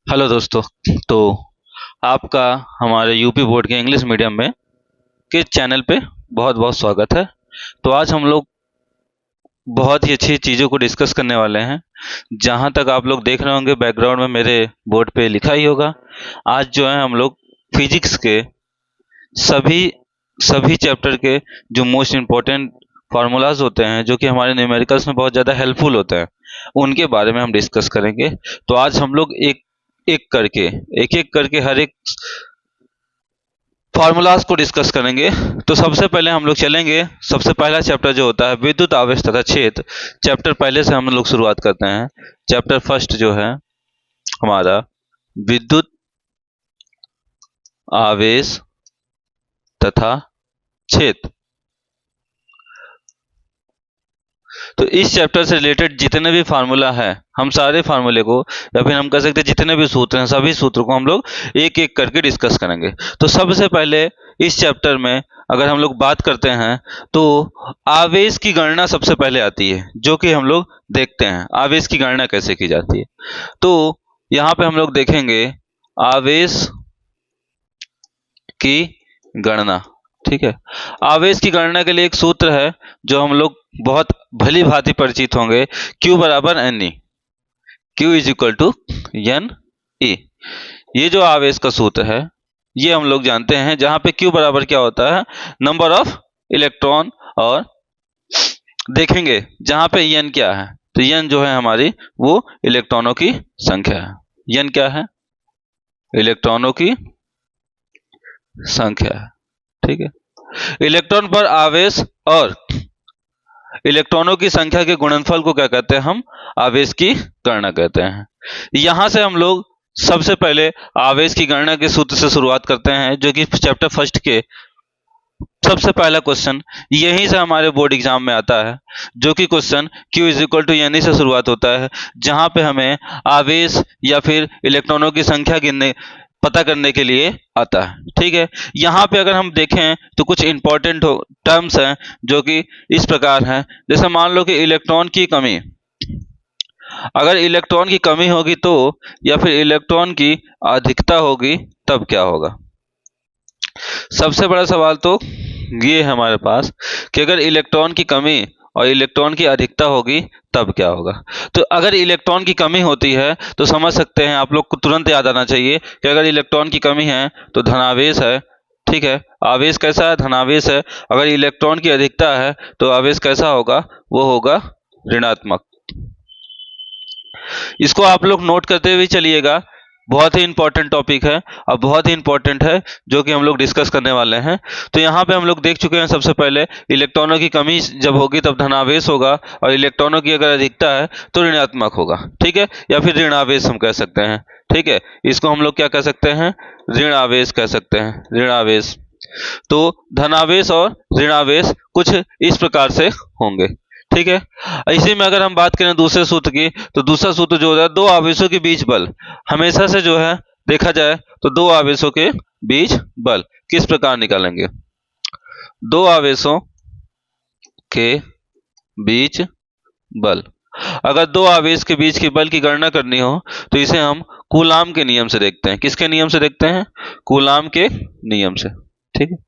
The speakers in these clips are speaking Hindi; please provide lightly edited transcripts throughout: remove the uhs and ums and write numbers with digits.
हेलो दोस्तों। तो आपका हमारे यूपी बोर्ड के इंग्लिश मीडियम में के चैनल पे बहुत बहुत स्वागत है। तो आज हम लोग बहुत ही अच्छी चीज़ों को डिस्कस करने वाले हैं। जहाँ तक आप लोग देख रहे होंगे बैकग्राउंड में मेरे बोर्ड पे लिखा ही होगा। आज जो है हम लोग फिजिक्स के सभी सभी चैप्टर के जो मोस्ट इम्पोर्टेंट फार्मूलाज होते हैं, जो कि हमारे न्यूमेरिकल्स में बहुत ज़्यादा हेल्पफुल होते हैं, उनके बारे में हम डिस्कस करेंगे। तो आज हम लोग एक एक करके हर एक फार्मूलाज को डिस्कस करेंगे। तो सबसे पहले हम लोग चलेंगे, सबसे पहला चैप्टर जो होता है विद्युत आवेश तथा क्षेत्र, चैप्टर पहले से हम लोग शुरुआत करते हैं। चैप्टर फर्स्ट जो है हमारा विद्युत आवेश तथा क्षेत्र। तो इस चैप्टर से रिलेटेड जितने भी फार्मूला है, हम सारे फार्मूले को या फिर हम कह सकते हैं जितने भी सूत्र हैं, सभी सूत्र को हम लोग एक एक करके डिस्कस करेंगे। तो सबसे पहले इस चैप्टर में अगर हम लोग बात करते हैं तो आवेश की गणना सबसे पहले आती है, जो कि हम लोग देखते हैं आवेश की गणना कैसे की जाती है। तो यहाँ पे हम लोग देखेंगे आवेश की गणना। ठीक है, आवेश की गणना के लिए एक सूत्र है जो हम लोग बहुत भली भांति परिचित होंगे, Q बराबर n e, Q is equal to n e. ये जो आवेश का सूत्र है ये हम लोग जानते हैं, जहां पे Q बराबर क्या होता है, नंबर ऑफ इलेक्ट्रॉन, और देखेंगे जहां पे एन क्या है, तो एन जो है हमारी वो इलेक्ट्रॉनों की संख्या है। एन क्या है, इलेक्ट्रॉनों की संख्या है। ठीक है, इलेक्ट्रॉन पर आवेश और इलेक्ट्रॉनों की संख्या के गुणनफल को क्या कहते हैं, हम आवेश की गणना कहते हैं। यहां से हम लोग सबसे पहले आवेश की गणना के सूत्र से शुरुआत करते हैं, जो कि चैप्टर फर्स्ट के सबसे पहला क्वेश्चन यहीं से हमारे बोर्ड एग्जाम में आता है, जो कि question Q is equal to n e से शुरुआत होता है, जहां पे हमें आवेश या फिर इलेक्ट्रॉनों की संख्या गिनने पता करने के लिए आता है। ठीक है, यहाँ पे अगर हम देखें तो कुछ इंपॉर्टेंट टर्म्स हैं जो कि इस प्रकार हैं। जैसे मान लो कि इलेक्ट्रॉन की कमी, अगर इलेक्ट्रॉन की कमी होगी तो, या फिर इलेक्ट्रॉन की अधिकता होगी तब क्या होगा। सबसे बड़ा सवाल तो ये है हमारे पास कि अगर इलेक्ट्रॉन की कमी और इलेक्ट्रॉन की अधिकता होगी तब क्या होगा। तो अगर इलेक्ट्रॉन की कमी होती है तो समझ सकते हैं, आप लोग को तुरंत याद आना चाहिए कि अगर इलेक्ट्रॉन की कमी है तो धनावेश है। ठीक है, आवेश कैसा है, धनावेश है। अगर इलेक्ट्रॉन की अधिकता है तो आवेश कैसा होगा, वो होगा ऋणात्मक। इसको आप लोग नोट करते हुए चलिएगा, बहुत ही इंपॉर्टेंट टॉपिक है और बहुत ही इंपॉर्टेंट है जो कि हम लोग डिस्कस करने वाले हैं। तो यहाँ पे हम लोग देख चुके हैं सबसे पहले इलेक्ट्रॉनों की कमी जब होगी तब धनावेश होगा, और इलेक्ट्रॉनों की अगर अधिकता है तो ऋणात्मक होगा। ठीक है, या फिर ऋण आवेश हम कह सकते हैं। ठीक है, इसको हम लोग क्या कह सकते हैं, ऋण आवेश कह सकते हैं, ऋण आवेश। तो धनावेश और ऋणावेश कुछ इस प्रकार से होंगे। ठीक है, इसी में अगर हम बात करें दूसरे सूत्र की, तो दूसरा सूत्र जो होता है दो आवेशों के बीच बल, हमेशा से जो है देखा जाए तो दो आवेशों के बीच बल किस प्रकार निकालेंगे। दो आवेशों के बीच बल, अगर दो आवेश के बीच के बल की गणना करनी हो तो इसे हम कूलाम के नियम से देखते हैं। किसके नियम से देखते हैं, कूलाम के नियम से। ठीक है,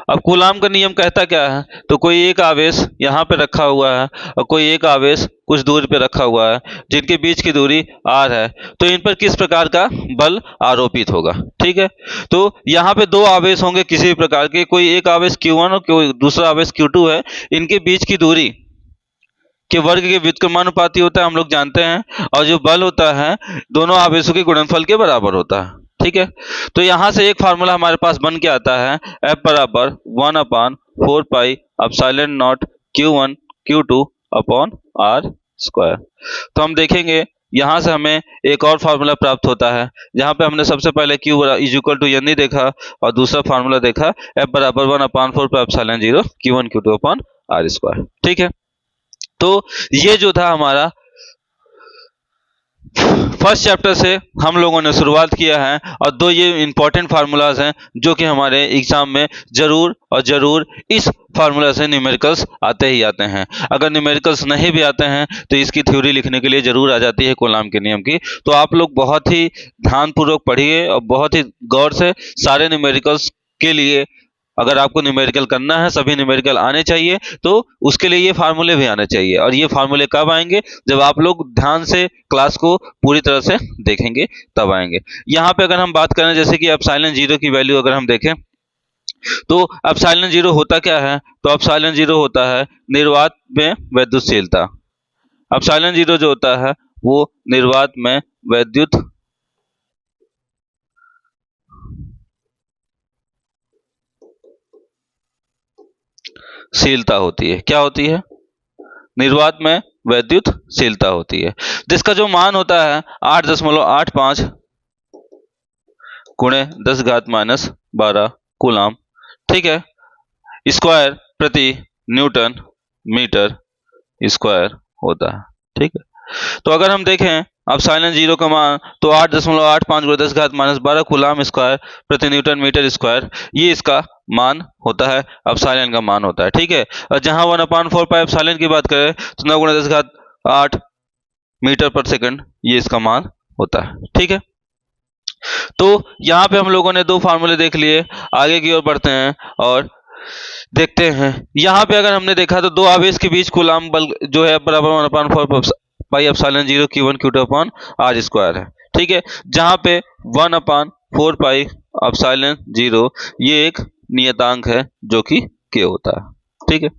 अब कूलाम का नियम कहता क्या है, तो कोई एक आवेश यहाँ पे रखा हुआ है और कोई एक आवेश कुछ दूरी पे रखा हुआ है, जिनके बीच की दूरी r है, तो इन पर किस प्रकार का बल आरोपित होगा। ठीक है, तो यहाँ पे दो आवेश होंगे किसी भी प्रकार के, कोई एक आवेश Q1 और कोई दूसरा आवेश Q2 है। इनके बीच की दूरी के वर्ग के व्युत्क्रमानुपाती होता है, हम लोग जानते हैं, और जो बल होता है दोनों आवेशों के गुणनफल के बराबर होता है। ठीक है, तो यहां से एक फार्मूला हमारे पास बन के आता है, F बराबर 1/4 pi epsilon not Q1 Q2 upon R square. तो हम देखेंगे यहां से हमें एक और फार्मूला प्राप्त होता है, जहां पे हमने सबसे पहले Q is equal to n e देखा और दूसरा फार्मूला देखा F बराबर 1/4 pi epsilon 0 Q1 Q2 upon R square. ठीक है, तो ये जो था हमारा फर्स्ट चैप्टर से हम लोगों ने शुरुआत किया है और दो ये इंपॉर्टेंट फार्मूलाज हैं जो कि हमारे एग्जाम में जरूर और जरूर इस फार्मूला से न्यूमेरिकल्स आते ही आते हैं। अगर न्यूमेरिकल्स नहीं भी आते हैं तो इसकी थ्योरी लिखने के लिए जरूर आ जाती है कूलाम के नियम की। तो आप लोग बहुत ही ध्यानपूर्वक पढ़िए और बहुत ही गौर से सारे न्यूमेरिकल्स के लिए, अगर आपको न्यूमेरिकल करना है, सभी न्यूमेरिकल आने चाहिए, तो उसके लिए ये फार्मूले भी आने चाहिए। और ये फार्मूले कब आएंगे? जब आप लोग ध्यान से क्लास को पूरी तरह से देखेंगे तब आएंगे। यहाँ पे अगर हम बात करें जैसे कि एप्सिलॉन जीरो की वैल्यू अगर हम देखें तो एप्सिलॉन जीरो होता क्या है? तो एप्सिलॉन जीरो होता है निर्वात में वैद्युतशीलता। एप्सिलॉन जीरो जो होता है वो निर्वात में वैद्युत शीलता होती है। क्या होती है? निर्वात में वैद्युतशीलता होती है, जिसका जो मान होता है 8.85 गुणे 10⁻12 कूलाम, ठीक है, स्क्वायर प्रति न्यूटन मीटर स्क्वायर होता है। ठीक है, तो अगर हम देखें एप्सिलॉन जीरो का मान तो 8.85 गुणे 10⁻12 कूलाम स्क्वायर प्रति न्यूटन मीटर स्क्वायर, ये इसका मान होता है, एप्सिलॉन का मान होता है। ठीक है, और जहां 1/4 पाई एप्सिलॉन की बात करें तो 9 गुणे 10⁸ मीटर पर सेकंड ये इसका मान होता है। ठीक है, तो यहाँ पे हम लोगों ने दो फार्मूले देख लिए। आगे की ओर बढ़ते हैं और देखते हैं। यहाँ पे अगर हमने देखा तो दो आवेश के बीच कूलाम बल जो है बराबर 1/4 pi epsilon zero Q1 Q2 upon are square है। ठीक है, जहाँ पे 1/4 पाई एप्सिलॉन जीरो ये एक नियतांक है जो कि K होता है। ठीक है,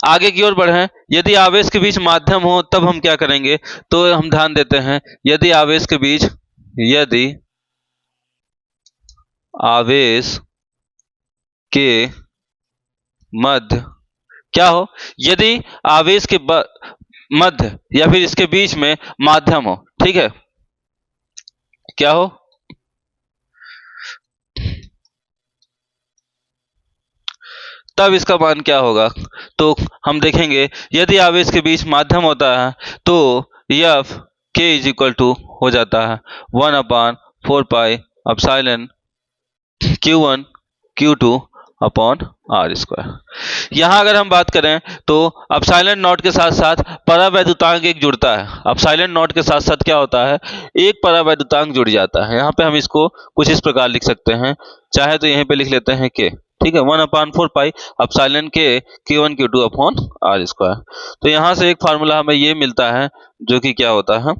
आगे की ओर बढ़े। यदि आवेश के बीच माध्यम हो तब हम क्या करेंगे? तो हम ध्यान देते हैं, यदि आवेश के बीच के मध्य क्या हो? यदि आवेश के मध्य या फिर इसके बीच में माध्यम हो, ठीक है, क्या हो? तब इसका मान क्या होगा? तो हम देखेंगे यदि आवेश के बीच माध्यम होता है तो एफ के इज इक्वल टू हो जाता है 1/4 pi epsilon Q1 Q2 upon are square. यहाँ अगर हम बात करें तो एप्सिलॉन नॉट के साथ साथ परावैद्युतांक एक जुड़ता है। एप्सिलॉन नॉट के साथ साथ क्या होता है? एक परावैद्युतांक जुड़ जाता है। यहाँ पे हम इसको कुछ इस प्रकार लिख सकते हैं, चाहे तो यहीं पे लिख लेते हैं के। ठीक है, 1/4 पाई एप्सिलॉन के Q1 Q2 upon are square. तो यहाँ से एक फार्मूला हमें ये मिलता है जो कि क्या होता है,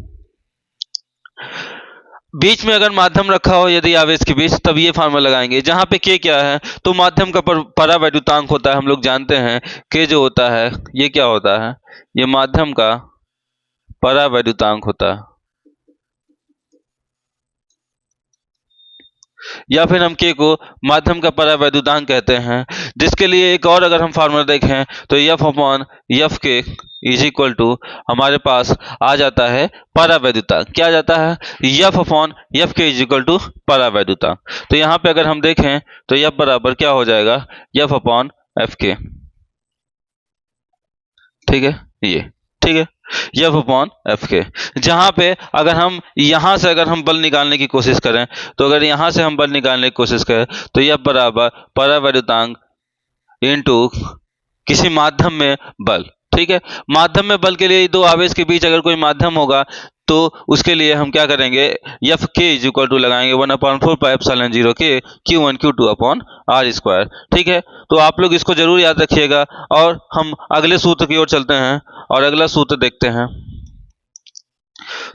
बीच में अगर माध्यम रखा हो यदि आवेश के बीच तब ये फार्मूला लगाएंगे। जहां पे के क्या है तो माध्यम का परावैद्युतांक होता है। हम लोग जानते हैं के जो होता है ये क्या होता है? ये माध्यम का परावैद्युतांक होता है, या फिर हम के को माध्यम का परावैद्युतांक कहते हैं। जिसके लिए एक और अगर हम फार्मूला देखें तो एफ अपॉन एफ के इज इक्वल टू हमारे पास आ जाता है परावैद्युतांक। क्या आ जाता है? एफ अपॉन एफ के इज इक्वल टू परावैद्युतांक। तो यहाँ पे अगर हम देखें तो एफ बराबर क्या हो जाएगा? एफ अपॉन एफ के। ठीक है, ये ठीक है, एफ अपॉन एफ के। जहां पे अगर हम यहां से अगर हम बल निकालने की कोशिश करें तो अगर यहां से हम बल निकालने की कोशिश करें तो एफ बराबर परावैद्युतांक इनटू किसी माध्यम में बल। ठीक है, माध्यम में बल के लिए दो आवेश के बीच अगर कोई माध्यम होगा तो उसके लिए हम क्या करेंगे? एफ के इज इक्वल टू लगाएंगे 1/4 पाई एप्सिलॉन जीरो के Q1 Q2 upon are square. ठीक है, तो आप लोग इसको जरूर याद रखिएगा। और हम अगले सूत्र की ओर चलते हैं और अगला सूत्र देखते हैं।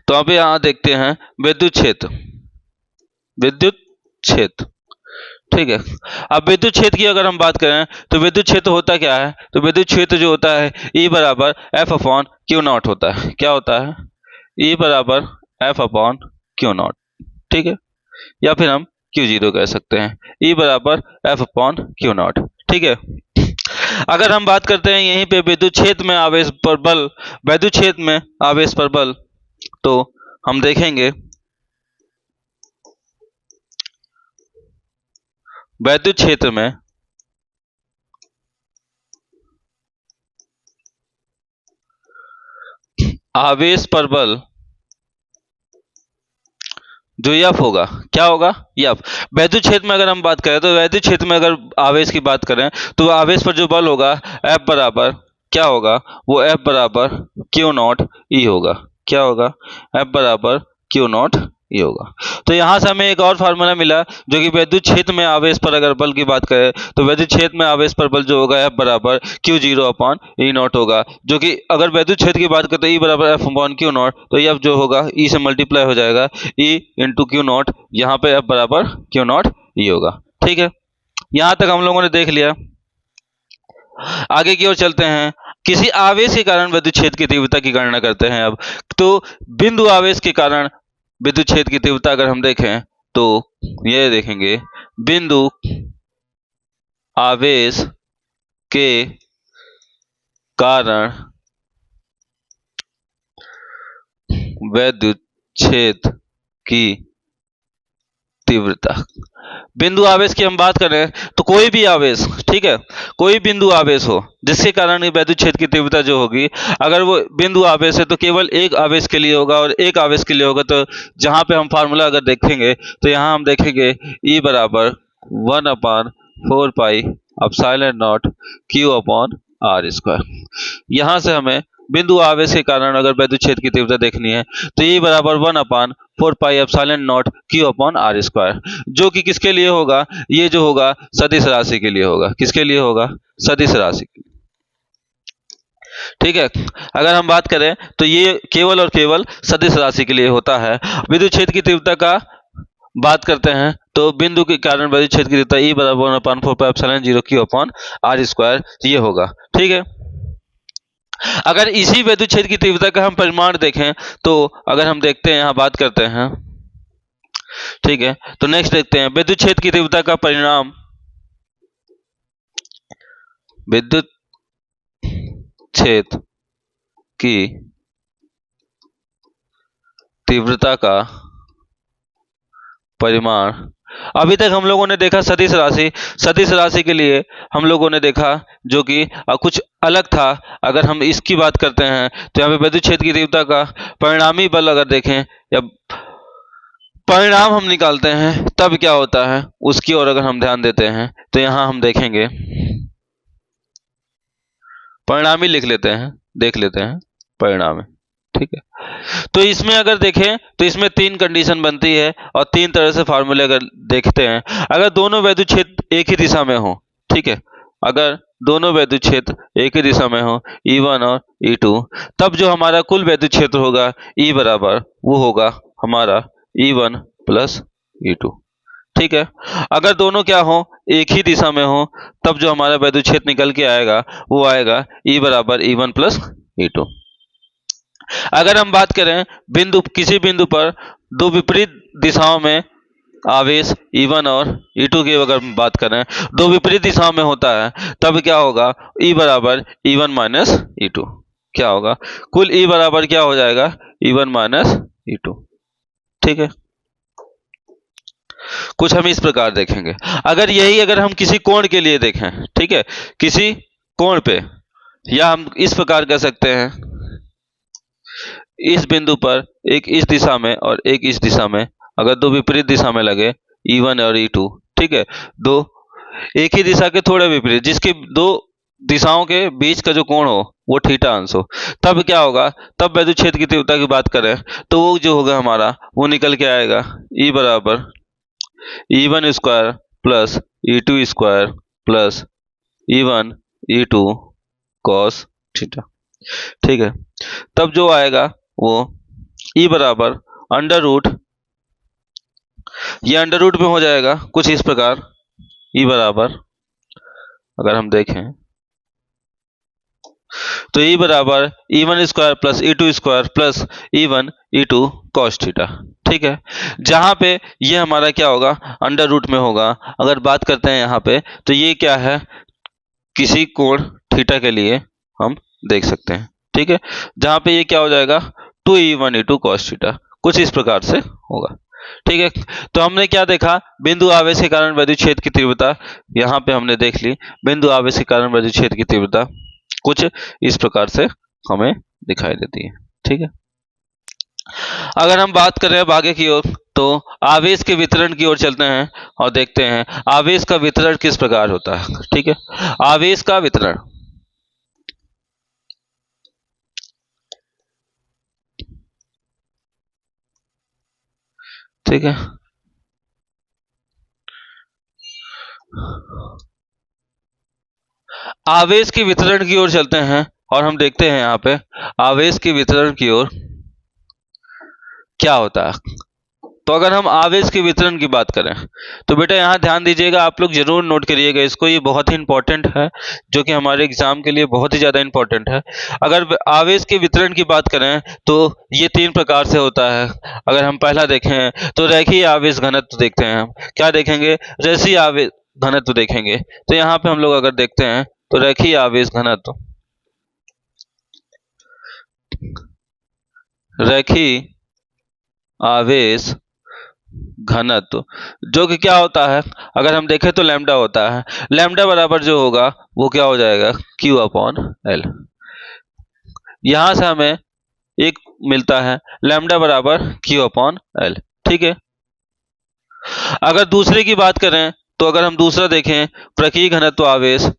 तो अब यहाँ देखते हैं विद्युत क्षेत्र। ठीक है, अब विद्युत क्षेत्र की अगर हम बात करें तो विद्युत क्षेत्र होता क्या है? तो विद्युत क्षेत्र जो होता है E बराबर एफ अपॉन क्यू नॉट होता है। क्या होता है? E बराबर एफ अपॉन क्यू नॉट। ठीक है, या फिर हम Q0 कह सकते हैं। E बराबर एफ अपॉन क्यू नॉट। ठीक है, अगर हम बात करते हैं यहीं पे विद्युत क्षेत्र में आवेश पर बल, विद्युत क्षेत्र में आवेश पर बल, तो हम देखेंगे विद्युत क्षेत्र में आवेश पर बल जो यफ होगा, क्या होगा, यफ। वैद्युत क्षेत्र में अगर हम बात करें तो वैद्युत क्षेत्र में अगर आवेश की बात करें तो आवेश पर जो बल होगा F बराबर क्या होगा, वो F बराबर क्यू नॉट ई होगा। क्या होगा, F बराबर क्यू नॉट ई होगा। तो यहाँ से हमें एक और फार्मूला मिला जो कि वैद्युत क्षेत्र में आवेश पर अगर बल की बात करें तो वैद्युत क्षेत्र में आवेश पर बल जो होगा F बराबर Q zero upon E not होगा, जो कि अगर वैद्युत क्षेत्र की बात करें तो E बराबर F अपॉन क्यू नॉट, तो F जो होगा E से मल्टीप्लाई हो जाएगा E इंटू क्यू नॉट, यहाँ पे F बराबर क्यू नॉट ई होगा। ठीक है, यहाँ तक हम लोगों ने देख लिया। आगे की ओर चलते हैं, किसी आवेश के कारण विद्युत क्षेत्र की तीव्रता की गणना करते हैं। अब तो बिंदु आवेश के कारण विद्युत क्षेत्र की तीव्रता अगर हम देखें तो ये देखेंगे, बिंदु आवेश के कारण विद्युत क्षेत्र की तीव्रता। बिंदु आवेश की हम बात करें तो कोई भी आवेश, ठीक है, कोई बिंदु आवेश हो जिसके कारण विद्युत क्षेत्र की तीव्रता जो होगी, अगर वो बिंदु आवेश है तो केवल एक आवेश के लिए होगा और एक आवेश के लिए होगा। तो जहां पे हम फार्मूला अगर देखेंगे तो यहां हम देखेंगे E बराबर 1/4 pi epsilon not Q upon R square. यहां से हमें बिंदु आवेश के कारण अगर विद्युत क्षेत्र की तीव्रता देखनी है तो E बराबर 1/4 pi epsilon not Q upon R square, जो कि किसके लिए होगा, ये जो होगा सदिश राशि के लिए होगा। किसके लिए होगा, सदिश राशि के लिए। ठीक है, अगर हम बात करें तो ये केवल और केवल सदिश राशि के लिए होता है। विद्युत क्षेत्र की तीव्रता का बात करते हैं तो बिंदु के कारण विद्युत क्षेत्र की तीव्रता E बराबर 1/4 pi epsilon 0 Q upon R square ये होगा। ठीक है, अगर इसी विद्युत क्षेत्र की तीव्रता का हम परिमाण देखें तो अगर हम देखते हैं, यहाँ बात करते हैं, ठीक है, तो नेक्स्ट देखते हैं विद्युत क्षेत्र की तीव्रता का परिणाम, विद्युत क्षेत्र की तीव्रता का परिमाण। अभी तक हम लोगों ने देखा सदिश राशि, सदिश राशि के लिए हम लोगों ने देखा जो कि कुछ अलग था। अगर हम इसकी बात करते हैं तो यहाँ पे विद्युत क्षेत्र की तीव्रता का परिणामी बल अगर देखें या परिणाम हम निकालते हैं तब क्या होता है उसकी ओर अगर हम ध्यान देते हैं तो यहाँ हम देखेंगे, परिणामी लिख लेते हैं, देख लेते हैं परिणामी। ठीक है, तो इसमें अगर देखें तो इसमें तीन कंडीशन बनती है और तीन तरह से फार्मूले अगर देखते हैं। अगर दोनों विद्युत क्षेत्र एक ही दिशा में हो, ठीक है, अगर दोनों विद्युत क्षेत्र एक ही दिशा में हो E1 और E2, तब जो हमारा कुल विद्युत क्षेत्र होगा E बराबर वो होगा हमारा E1 प्लस E2। ठीक है, अगर दोनों क्या हो, एक ही दिशा में हो, तब जो हमारा विद्युत क्षेत्र निकल के आएगा वो आएगा E बराबर E1 प्लस E2। अगर हम बात करें बिंदु, किसी बिंदु पर दो विपरीत दिशाओं में आवेश E1 और E2 की अगर हम बात करें, दो विपरीत दिशाओं में होता है, तब क्या होगा, E बराबर E1 माइनस E2। क्या होगा, कुल E बराबर क्या हो जाएगा, E1 माइनस E2। ठीक है, कुछ हम इस प्रकार देखेंगे। अगर यही अगर हम किसी कोण के लिए देखें, ठीक है, किसी कोण पे, या हम इस प्रकार कह सकते हैं, इस बिंदु पर एक इस दिशा में और एक इस दिशा में अगर दो विपरीत दिशा में लगे E1 और E2, ठीक है, दो एक ही दिशा के थोड़े विपरीत, जिसके दो दिशाओं के बीच का जो कोण हो वो थीटा अंश हो, तब क्या होगा, तब विद्युत क्षेत्र की तीव्रता की बात करें तो वो जो होगा हमारा वो निकल के आएगा E बराबर E1 square plus E2 square plus E1 E2 cos theta. ठीक है, तब जो आएगा वो E बराबर अंडर रूट, ये अंडर रूट में हो जाएगा कुछ इस प्रकार, E बराबर अगर हम देखें तो E बराबर E1 square plus E2 square plus E1 E2 cos theta. ठीक है, जहां पे ये हमारा क्या होगा, अंडर रूट में होगा। अगर बात करते हैं यहाँ पे तो ये क्या है, किसी कोण थीटा के लिए हम देख सकते हैं। ठीक है, जहां पे ये क्या हो जाएगा 2E1 E2 cos थीटा, कुछ इस प्रकार से होगा। ठीक है, तो हमने क्या देखा, बिंदु आवेश के कारण विद्युत क्षेत्र की तीव्रता, यहाँ पे हमने देख ली बिंदु आवेश के कारण विद्युत क्षेत्र की तीव्रता कुछ इस प्रकार से हमें दिखाई देती है। ठीक है, अगर हम बात करें अब आगे की ओर तो आवेश के वितरण की ओर चलते हैं और देखते हैं आवेश का वितरण किस प्रकार होता है। ठीक है, आवेश का वितरण। ठीक है, आवेश के वितरण की ओर चलते हैं और हम देखते हैं यहाँ पे आवेश के वितरण की ओर क्या होता है। तो अगर हम आवेश के वितरण की बात करें तो बेटा यहाँ ध्यान दीजिएगा, आप लोग जरूर नोट करिएगा इसको, ये बहुत ही इंपॉर्टेंट है, जो कि हमारे एग्जाम के लिए बहुत ही ज्यादा इंपॉर्टेंट है। अगर आवेश के वितरण की बात करें तो ये 3 प्रकार से होता है। अगर हम पहला देखें तो रेखीय आवेश घनत्व देखते हैं। हम क्या देखेंगे? रेखीय आवेश घनत्व देखेंगे। तो यहाँ पे हम लोग अगर देखते हैं तो रेखीय आवेश घनत्व, रेखीय आवेश घनत्व जो कि क्या होता है, अगर हम देखें तो लैम्डा होता है। लैम्डा बराबर जो होगा वो क्या हो जाएगा? Q upon L। यहां से हमें एक मिलता है लैम्डा बराबर Q अपॉन L। ठीक है, अगर दूसरे की बात करें तो अगर हम दूसरा देखें प्रकीय घनत्व आवेश,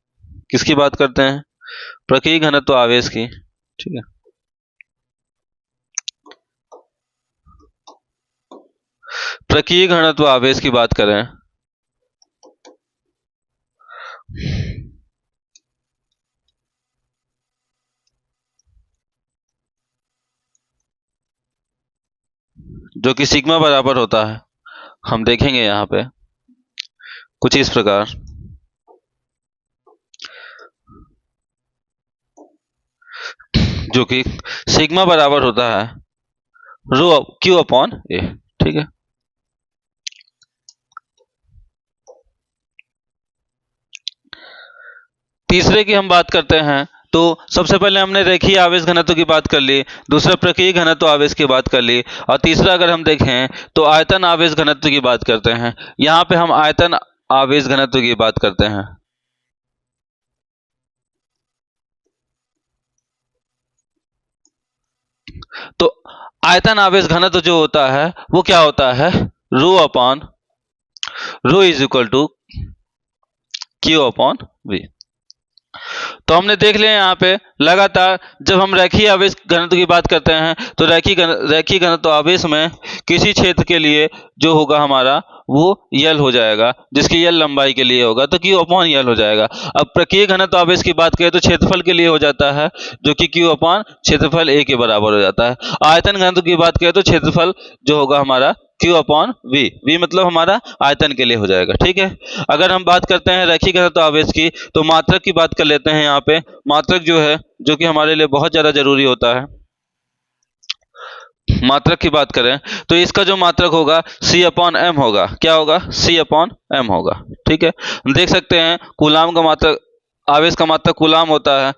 किसकी बात करते हैं? प्रकीय घनत्व आवेश की। ठीक है, प्रकीय घनत्व आवेश की बात करें जो कि सिग्मा बराबर होता है, हम देखेंगे यहाँ पे कुछ इस प्रकार, जो कि सिग्मा बराबर होता है रो Q अपॉन A। ठीक है, तीसरे की हम बात करते हैं तो सबसे पहले हमने रेखीय आवेश घनत्व की बात कर ली, दूसरा प्रकीय घनत्व आवेश की बात कर ली, और तीसरा अगर हम देखें तो आयतन आवेश घनत्व की बात करते हैं। यहाँ पे हम आयतन आवेश घनत्व की बात करते हैं। तो आयतन आवेश घनत्व जो होता है वो क्या होता है? Rho upon rho is equal to Q upon V। तो हमने देख लिया यहाँ पे लगातार जब हम रेखीय आवेश घनत्व की बात करते हैं तो रेखीय घनत्व आवेश में किसी क्षेत्र के लिए जो होगा हमारा वो यल हो जाएगा, जिसकी यल लंबाई के लिए होगा तो Q अपॉन यल हो जाएगा। अब प्रकीय घनत्व आवेश की बात करें तो क्षेत्रफल के लिए हो जाता है, जो कि Q अपॉन क्षेत्रफल A के बराबर हो जाता है। आयतन घनत्व की बात करें तो क्षेत्रफल जो होगा हमारा Q अपॉन V, V मतलब हमारा आयतन के लिए हो जाएगा। ठीक है, अगर हम बात करते हैं रेखीय घनत्व आवेश की तो मात्रक की बात कर लेते हैं। यहाँ पे मात्रक जो है, जो कि हमारे लिए बहुत ज्यादा जरूरी होता है, मात्रक की बात करें तो इसका जो मात्रक होगा C अपॉन M होगा। क्या होगा? C अपॉन M होगा। ठीक है, देख सकते हैं कूलाम का मात्रक, आवेश का मात्रक कूलाम होता है,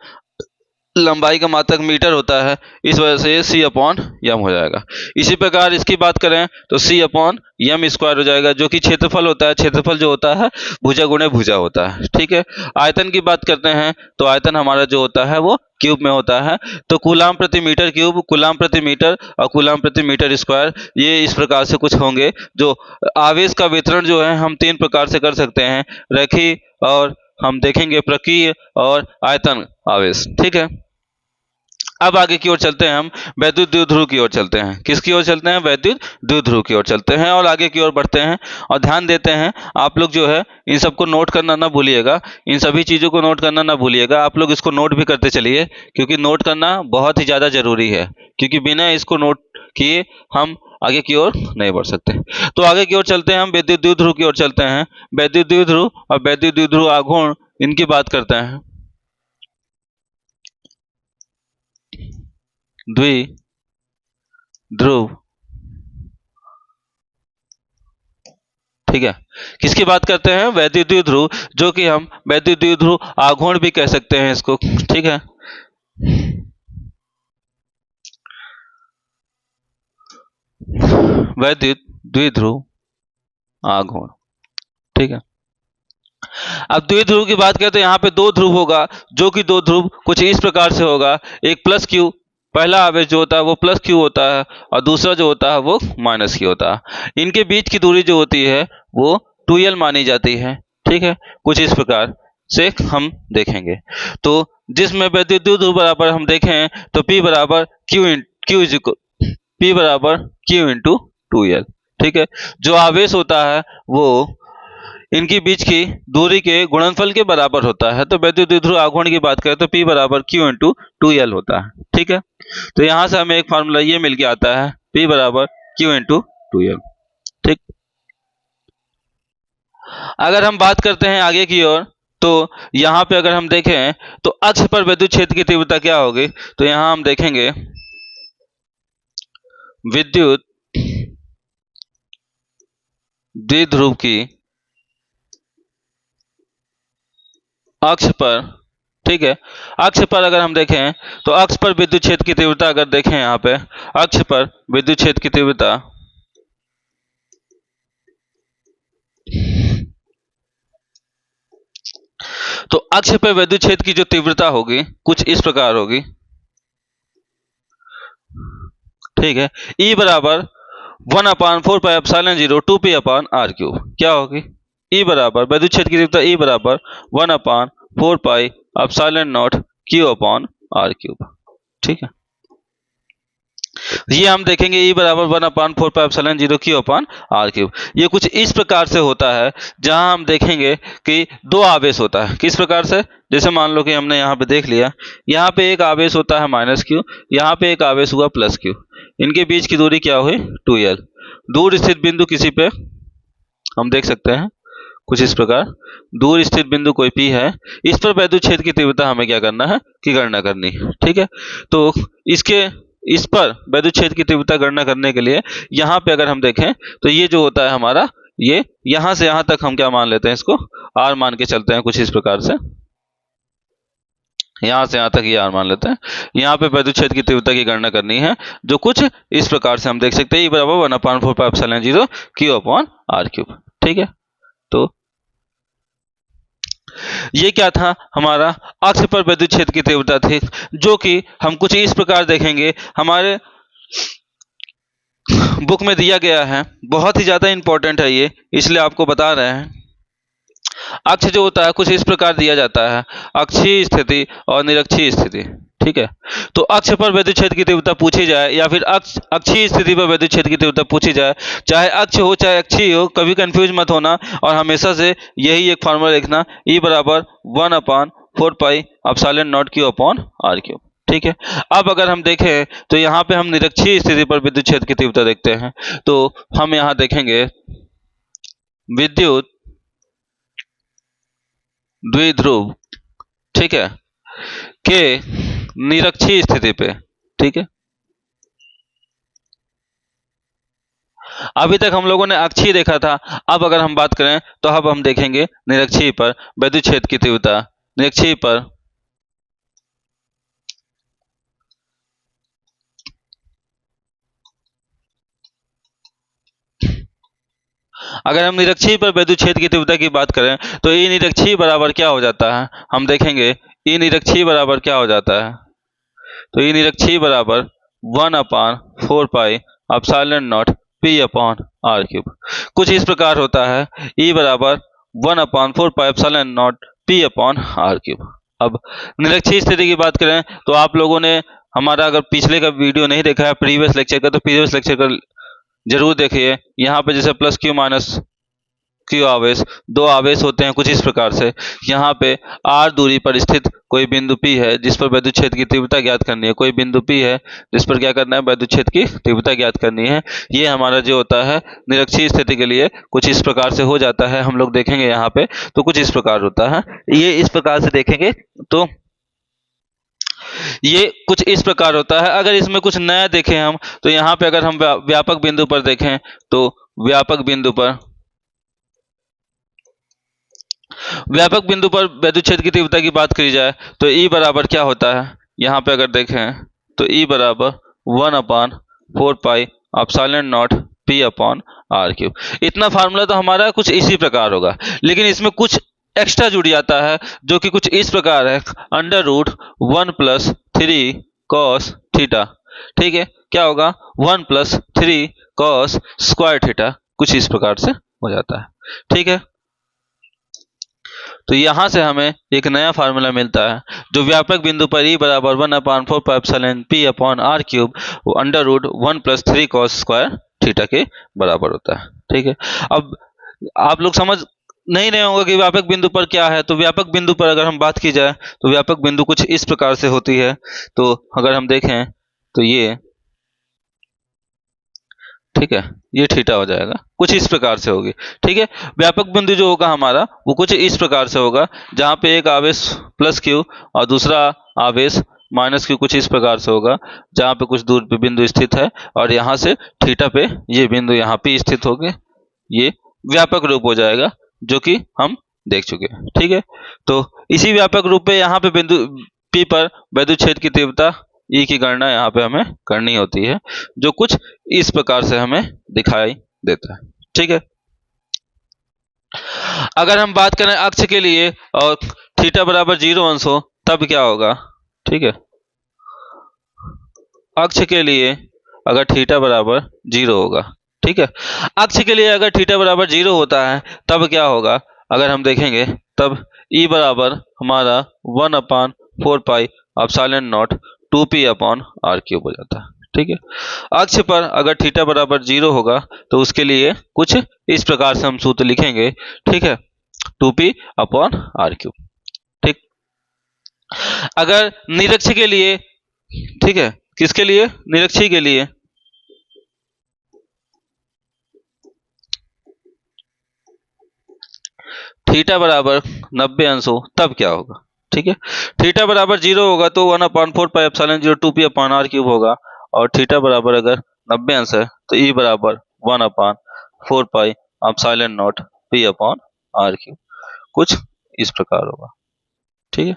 लंबाई का मात्रक मीटर होता है, इस वजह से C अपॉन M हो जाएगा। इसी प्रकार इसकी बात करें तो C अपॉन M स्क्वायर हो जाएगा, जो कि क्षेत्रफल होता है। क्षेत्रफल जो होता है भुजा गुणे भुजा होता है। ठीक है, आयतन की बात करते हैं तो आयतन हमारा जो होता है वो क्यूब में होता है। तो कूलाम प्रति मीटर क्यूब, कूलाम प्रति मीटर और कूलाम प्रति मीटर स्क्वायर, ये इस प्रकार से कुछ होंगे। जो आवेश का वितरण जो है हम 3 प्रकार से कर सकते हैं, रेखीय, और हम देखेंगे प्रकीय और आयतन आवेश। ठीक है, अब आगे की ओर चलते हैं, हम वैद्युत द्विध्रुव की ओर चलते हैं। किसकी ओर चलते हैं? वैद्युत द्विध्रुव की ओर चलते हैं और आगे की ओर बढ़ते हैं। और ध्यान देते हैं आप लोग जो है इन सबको नोट करना ना भूलिएगा, इन सभी चीजों को नोट करना ना भूलिएगा। आप लोग इसको नोट भी करते चलिए, क्योंकि नोट करना बहुत ही ज्यादा जरूरी है, क्योंकि बिना इसको नोट किए हम आगे की ओर नहीं बढ़ सकते। तो आगे की ओर चलते हैं, हम वैद्युत द्विध्रुव की ओर चलते हैं। वैद्युत द्विध्रुव और वैद्युत द्विध्रुव आघूर्ण, इनकी बात करते हैं। द्विध्रुव, ठीक है, किसकी बात करते हैं? वैद्युत द्विध्रुव, जो कि हम वैद्युत द्विध्रुव आघूर्ण भी कह सकते हैं इसको। ठीक है, वैद्युत द्विध्रुव आघूर्ण। ठीक है, अब द्विध्रुव की बात करें तो यहाँ पे 2 ध्रुव होगा, जो कि 2 ध्रुव कुछ इस प्रकार से होगा, एक प्लस Q पहला आवेश जो होता है वो प्लस क्यू होता है और दूसरा जो होता है वो माइनस क्यू होता है। इनके बीच की दूरी जो होती है वो 2l मानी जाती है। ठीक है, कुछ इस प्रकार से हम देखेंगे। तो जिसमें वैद्युत ध्रुव बराबर हम देखें तो P बराबर Q इंटू 2l। ठीक है, जो आवेश होता है वो इनकी बीच की दूरी के गुणनफल के बराबर होता है। तो वैद्युत द्विध्रुव आघूर्ण की बात करें तो P बराबर Q इंटू 2l होता है। ठीक है, तो यहां से हमें एक फार्मूला ये मिल के आता है P बराबर Q इंटू 2l। ठीक, अगर हम बात करते हैं आगे की ओर तो यहाँ पे अगर हम देखें तो अक्ष पर विद्युत क्षेत्र की तीव्रता क्या होगी, तो यहाँ हम देखेंगे विद्युत द्विध्रुव की अक्ष पर, ठीक है, अक्ष पर अगर हम देखें तो अक्ष पर विद्युत क्षेत्र की तीव्रता अगर देखें यहाँ पे अक्ष पर विद्युत क्षेत्र की तीव्रता तो अक्ष पर विद्युत क्षेत्र की जो तीव्रता होगी कुछ इस प्रकार होगी। ठीक है, E बराबर 1/4πε0 2p अपान r क्यूब क्या होगी। E बराबर विद्युत क्षेत्र की तीव्रता E बराबर 1/4πε0 q अपान r क्यूब। ठीक है, ये हम देखेंगे E बराबर 1/4πε0 q अपान r क्यूब। ये कुछ इस प्रकार से होता है जहां हम देखेंगे कि दो आवेश होता है। किस प्रकार से, जैसे मान लो कि हमने यहाँ पे देख लिया, यहाँ पे एक आवेश होता है माइनस क्यू, यहाँ पे एक आवेश हुआ प्लस क्यू, इनके बीच की दूरी क्या हुई 2l। दूर स्थित बिंदु किसी पे हम देख सकते हैं कुछ इस प्रकार, दूर स्थित बिंदु कोई P है, इस पर वैद्युत क्षेत्र की तीव्रता हमें क्या करना है कि गणना करनी है। ठीक है, तो इस पर वैद्युत क्षेत्र की तीव्रता गणना करने के लिए यहाँ पे अगर हम देखें तो ये जो होता है हमारा, ये यहाँ से यहाँ तक हम क्या मान लेते हैं, इसको r मान के चलते हैं कुछ इस प्रकार से, यहाँ से यहाँ तक ये r मान लेते हैं। यहाँ पे वैद्युत क्षेत्र की तीव्रता की गणना करनी है जो कुछ इस प्रकार से हम देख सकते हैं E बराबर 1/4πε0 q अपान r क्यूब। ठीक है, तो ये क्या था, हमारा अक्ष पर विद्युत क्षेत्र की तीव्रता थी, जो कि हम कुछ इस प्रकार देखेंगे, हमारे बुक में दिया गया है, बहुत ही ज्यादा इंपॉर्टेंट है ये, इसलिए आपको बता रहे हैं। अक्ष जो होता है कुछ इस प्रकार दिया जाता है, अक्षीय स्थिति और निरक्षीय स्थिति। ठीक है, तो अक्ष पर विद्युत क्षेत्र की तीव्रता पूछी जाए या फिर अक्षीय स्थिति पर विद्युत क्षेत्र की तीव्रता पूछी जाए, चाहे अक्ष हो चाहे अक्षीय हो, कभी कंफ्यूज मत होना और हमेशा से यही एक फार्मूला लिखना, E बराबर 1/4πε0 q अपान r क्यूब। ठीक है, अब अगर हम देखें तो यहाँ पे हम निरक्षीय स्थिति पर विद्युत क्षेत्र की तीव्रता देखते हैं, तो हम यहाँ देखेंगे विद्युत द्विध्रुव, ठीक है, के निरक्षीय स्थिति पे। ठीक है, अभी तक हम लोगों ने अक्षीय देखा था, अब अगर हम बात करें तो अब हम देखेंगे निरक्षीय पर विद्युत क्षेत्र की तीव्रता। निरक्षीय पर अगर हम निरक्षीय पर विद्युत क्षेत्र की तीव्रता की बात करें तो E निरक्षीय बराबर क्या हो जाता है, हम देखेंगे E निरक्षीय बराबर क्या हो जाता है, तो E निरक्षीय बराबर 1/4πε0 p अपान r क्यूब। कुछ इस प्रकार होता है, E बराबर 1/4πε0 p अपान r क्यूब। अब निरक्षीय स्थिति की बात करें तो आप लोगों ने हमारा अगर पिछले का वीडियो नहीं देखा है प्रीवियस लेक्चर का, तो प्रीवियस लेक्चर का जरूर देखिए। यहाँ पे जैसे प्लस क्यू माइनस क्यू आवेश, दो आवेश होते हैं कुछ इस प्रकार से, यहाँ पे r दूरी पर स्थित कोई बिंदु P है जिस पर विद्युत क्षेत्र की तीव्रता ज्ञात करनी है, कोई बिंदु P है जिस पर क्या करना है, विद्युत क्षेत्र की तीव्रता ज्ञात करनी है। ये हमारा जो होता है निरक्षीय स्थिति के लिए कुछ इस प्रकार से हो जाता है, हम लोग देखेंगे यहाँ पे तो कुछ इस प्रकार होता है, ये इस प्रकार से देखेंगे तो ये कुछ इस प्रकार होता है। अगर इसमें कुछ नया देखें हम तो यहाँ पे अगर हम व्यापक बिंदु पर देखें तो व्यापक बिंदु पर विद्युत क्षेत्र की तीव्रता की बात करी जाए तो E बराबर क्या होता है, यहाँ पे अगर देखें तो E बराबर 1/4πε0 p अपान r क्यूब। इतना फार्मूला तो हमारा कुछ इसी प्रकार होगा, लेकिन इसमें कुछ एक्स्ट्रा जुड़ जाता है जो कि कुछ इस प्रकार है, √1 + 3 cos थीटा, ठीक है, क्या होगा 1 + 3 cos स्क्वायर थीटा, कुछ इस प्रकार से हो जाता है, ठीक है। तो यहां से हमें एक नया फार्मूला मिलता है, जो व्यापक बिंदु पर E बराबर 1/4πε_p/r³ √1 + 3 cos स्क्वायर थीटा के बराबर होता है, ठीक है। अब आप लोग समझ नहीं रहे होंगे कि व्यापक बिंदु पर क्या है। तो व्यापक बिंदु पर अगर हम बात की जाए तो व्यापक बिंदु कुछ इस प्रकार से होती है। तो अगर हम देखें तो ये, ठीक है, ये थीटा हो जाएगा, कुछ इस प्रकार से होगी, ठीक है। व्यापक बिंदु जो होगा हमारा वो कुछ इस प्रकार से होगा, जहां पे एक आवेश प्लस क्यू और दूसरा आवेश माइनस क्यू, कुछ इस प्रकार से होगा, जहां पे कुछ दूर पे बिंदु स्थित है और यहाँ से थीटा पे ये बिंदु यहाँ पे स्थित होंगे। ये व्यापक रूप हो जाएगा, जो कि हम देख चुके हैं, ठीक है। तो इसी व्यापक रूप पे यहाँ पे बिंदु P पर वैद्युत क्षेत्र की तीव्रता E की गणना यहाँ पे हमें करनी होती है, जो कुछ इस प्रकार से हमें दिखाई देता है, ठीक है। अगर हम बात करें अक्ष के लिए और थीटा बराबर 0 अंश हो तब क्या होगा, ठीक है। अक्ष के लिए अगर थीटा बराबर 0 होगा, ठीक है, अक्ष के लिए अगर थीटा बराबर 0 होता है तब क्या होगा, अगर हम देखेंगे तब E बराबर हमारा 1/4πε0 2p/r³ हो जाता है, ठीक है। अक्ष पर अगर थीटा बराबर 0 होगा तो उसके लिए कुछ इस प्रकार से हम सूत्र लिखेंगे, ठीक है, 2p/r³, ठीक। अगर निरक्ष के लिए, ठीक है, किसके लिए, निरक्षी के लिए, थीटा बराबर 90 अंश हो तब क्या होगा, ठीक है। थीटा बराबर 0 होगा तो 1/4πε0 2p/r³ होगा, और थीटा बराबर अगर 90 अंश है तो E बराबर 1/4πε0 p/r³, कुछ इस प्रकार होगा, ठीक है।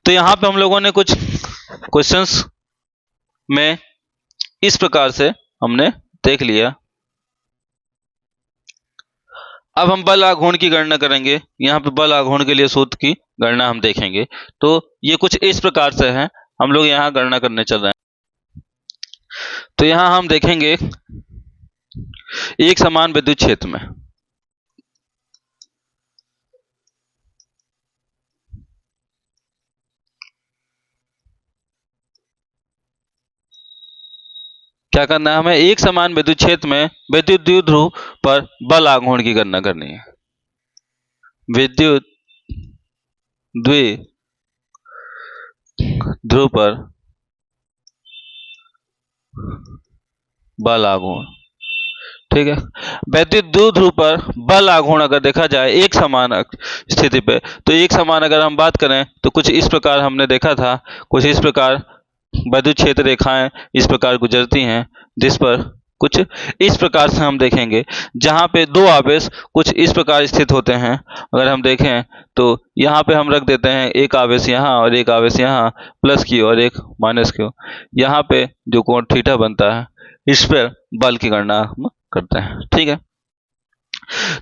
तो यहाँ पे हम लोगों ने कुछ क्वेश्चंस में इस प्रकार से हमने देख लिया। अब हम बल आघूर्ण की गणना करेंगे। यहाँ पे बल आघूर्ण के लिए सूत्र की गणना हम देखेंगे। तो ये कुछ इस प्रकार से है, हम लोग यहाँ गणना करने चल रहे हैं। तो यहाँ हम देखेंगे एक समान विद्युत क्षेत्र में क्या करना है, हमें एक समान विद्युत क्षेत्र में विद्युत द्विध्रुव पर बल आघूर्ण की गणना करनी है। विद्युत द्विध्रुव पर बल आघूर्ण, ठीक है। वैद्युत द्विध्रुव पर बल आघूर्ण अगर देखा जाए एक समान स्थिति पे, तो एक समान अगर हम बात करें तो कुछ इस प्रकार हमने देखा था, कुछ इस प्रकार वैद्युत क्षेत्र रेखाएं इस प्रकार गुजरती हैं, जिस पर कुछ इस प्रकार से हम देखेंगे, जहां पे दो आवेश कुछ इस प्रकार स्थित होते हैं। अगर हम देखें तो यहाँ पे हम रख देते हैं एक आवेश यहाँ और एक आवेश यहाँ, प्लस क्यू और एक माइनस क्यू। यहाँ पे जो कोण थीटा बनता है, इस पर बल की गणना हम करते हैं, ठीक है।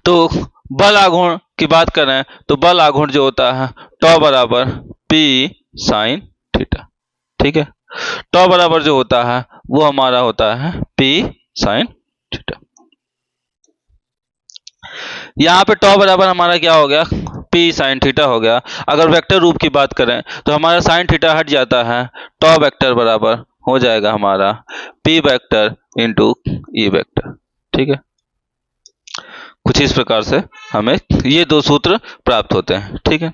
तो बल आघूर्ण की बात करें तो बल आघूर्ण जो होता है टॉ बराबर P sin थीटा, ठीक है। टॉ बराबर जो होता है वो हमारा होता है P sin थीटा। यहाँ पे टॉ बराबर हमारा क्या हो गया, P sin थीटा हो गया। अगर वेक्टर रूप की बात करें तो हमारा sin थीटा हट जाता है, टॉ वेक्टर बराबर हो जाएगा हमारा P vector into E vector, ठीक है। कुछ इस प्रकार से हमें ये दो सूत्र प्राप्त होते हैं, ठीक है।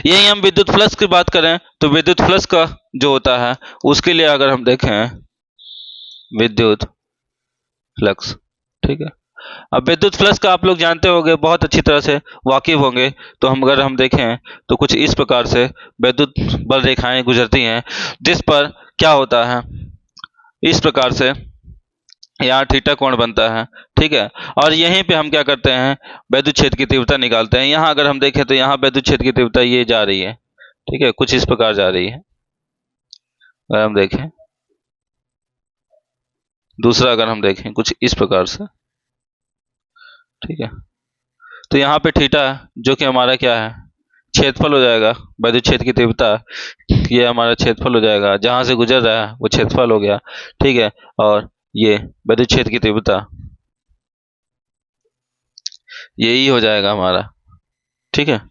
यही हम विद्युत फ्लक्स की बात करें तो विद्युत फ्लक्स का जो होता है उसके लिए अगर हम देखें विद्युत फ्लक्स, ठीक है। अब विद्युत फ्लक्स का आप लोग जानते होंगे, बहुत अच्छी तरह से वाकिफ होंगे। तो हम अगर हम देखें तो कुछ इस प्रकार से विद्युत बल रेखाएं गुजरती हैं, जिस पर क्या होता है, इस प्रकार से यहाँ थीटा कोण बनता है, ठीक है। और यहीं पे हम क्या करते हैं, वैद्युत क्षेत्र की तीव्रता निकालते हैं। यहाँ अगर हम देखें तो यहाँ वैद्युत क्षेत्र की तीव्रता ये जा रही है, ठीक है, कुछ इस प्रकार जा रही है। अगर हम देखें दूसरा, अगर हम देखें कुछ इस प्रकार से, ठीक है। तो यहाँ पे थीटा जो कि हमारा क्या है, क्षेत्रफल हो जाएगा, वैद्युत क्षेत्र की तीव्रता, ये हमारा क्षेत्रफल हो जाएगा, जहां से गुजर रहा है वो क्षेत्रफल हो गया, ठीक है। और ये वैद्युत क्षेत्र की तीव्रता, यही हो जाएगा हमारा, ठीक है।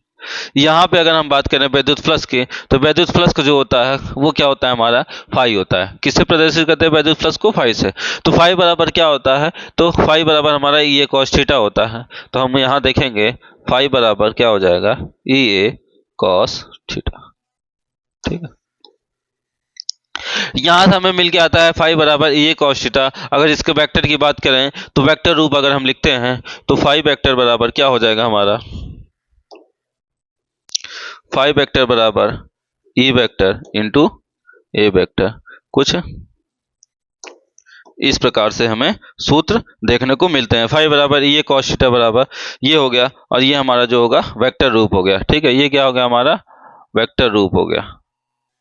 यहाँ पे अगर हम बात करें वैद्युत फ्लक्स की, तो वैद्युत फ्लक्स जो होता है वो क्या होता है हमारा, फाई होता है। किससे प्रदर्शित करते हैं वैद्युत फ्लक्स को, फाई से। तो फाई बराबर क्या होता है, तो फाई बराबर हमारा ई ए कॉस थीटा होता है। तो हम यहाँ देखेंगे फाई बराबर क्या हो जाएगा, ई ए कॉस थीटा, ठीक है। यहाँ से हमें मिल के आता है फाई बराबर ई ए कॉस थीटा। अगर इसके वेक्टर की बात करें तो वेक्टर रूप अगर हम लिखते हैं तो फाई वेक्टर बराबर क्या हो जाएगा हमारा, फाई वेक्टर बराबर ई वेक्टर इंटू ए वेक्टर। कुछ इस प्रकार से हमें सूत्र देखने को मिलते हैं। फाई बराबर ई ए कॉस थीटा बराबर ये हो गया, और ये हमारा जो होगा वेक्टर रूप हो गया, ठीक है। ये क्या हो गया हमारा, वेक्टर रूप हो गया,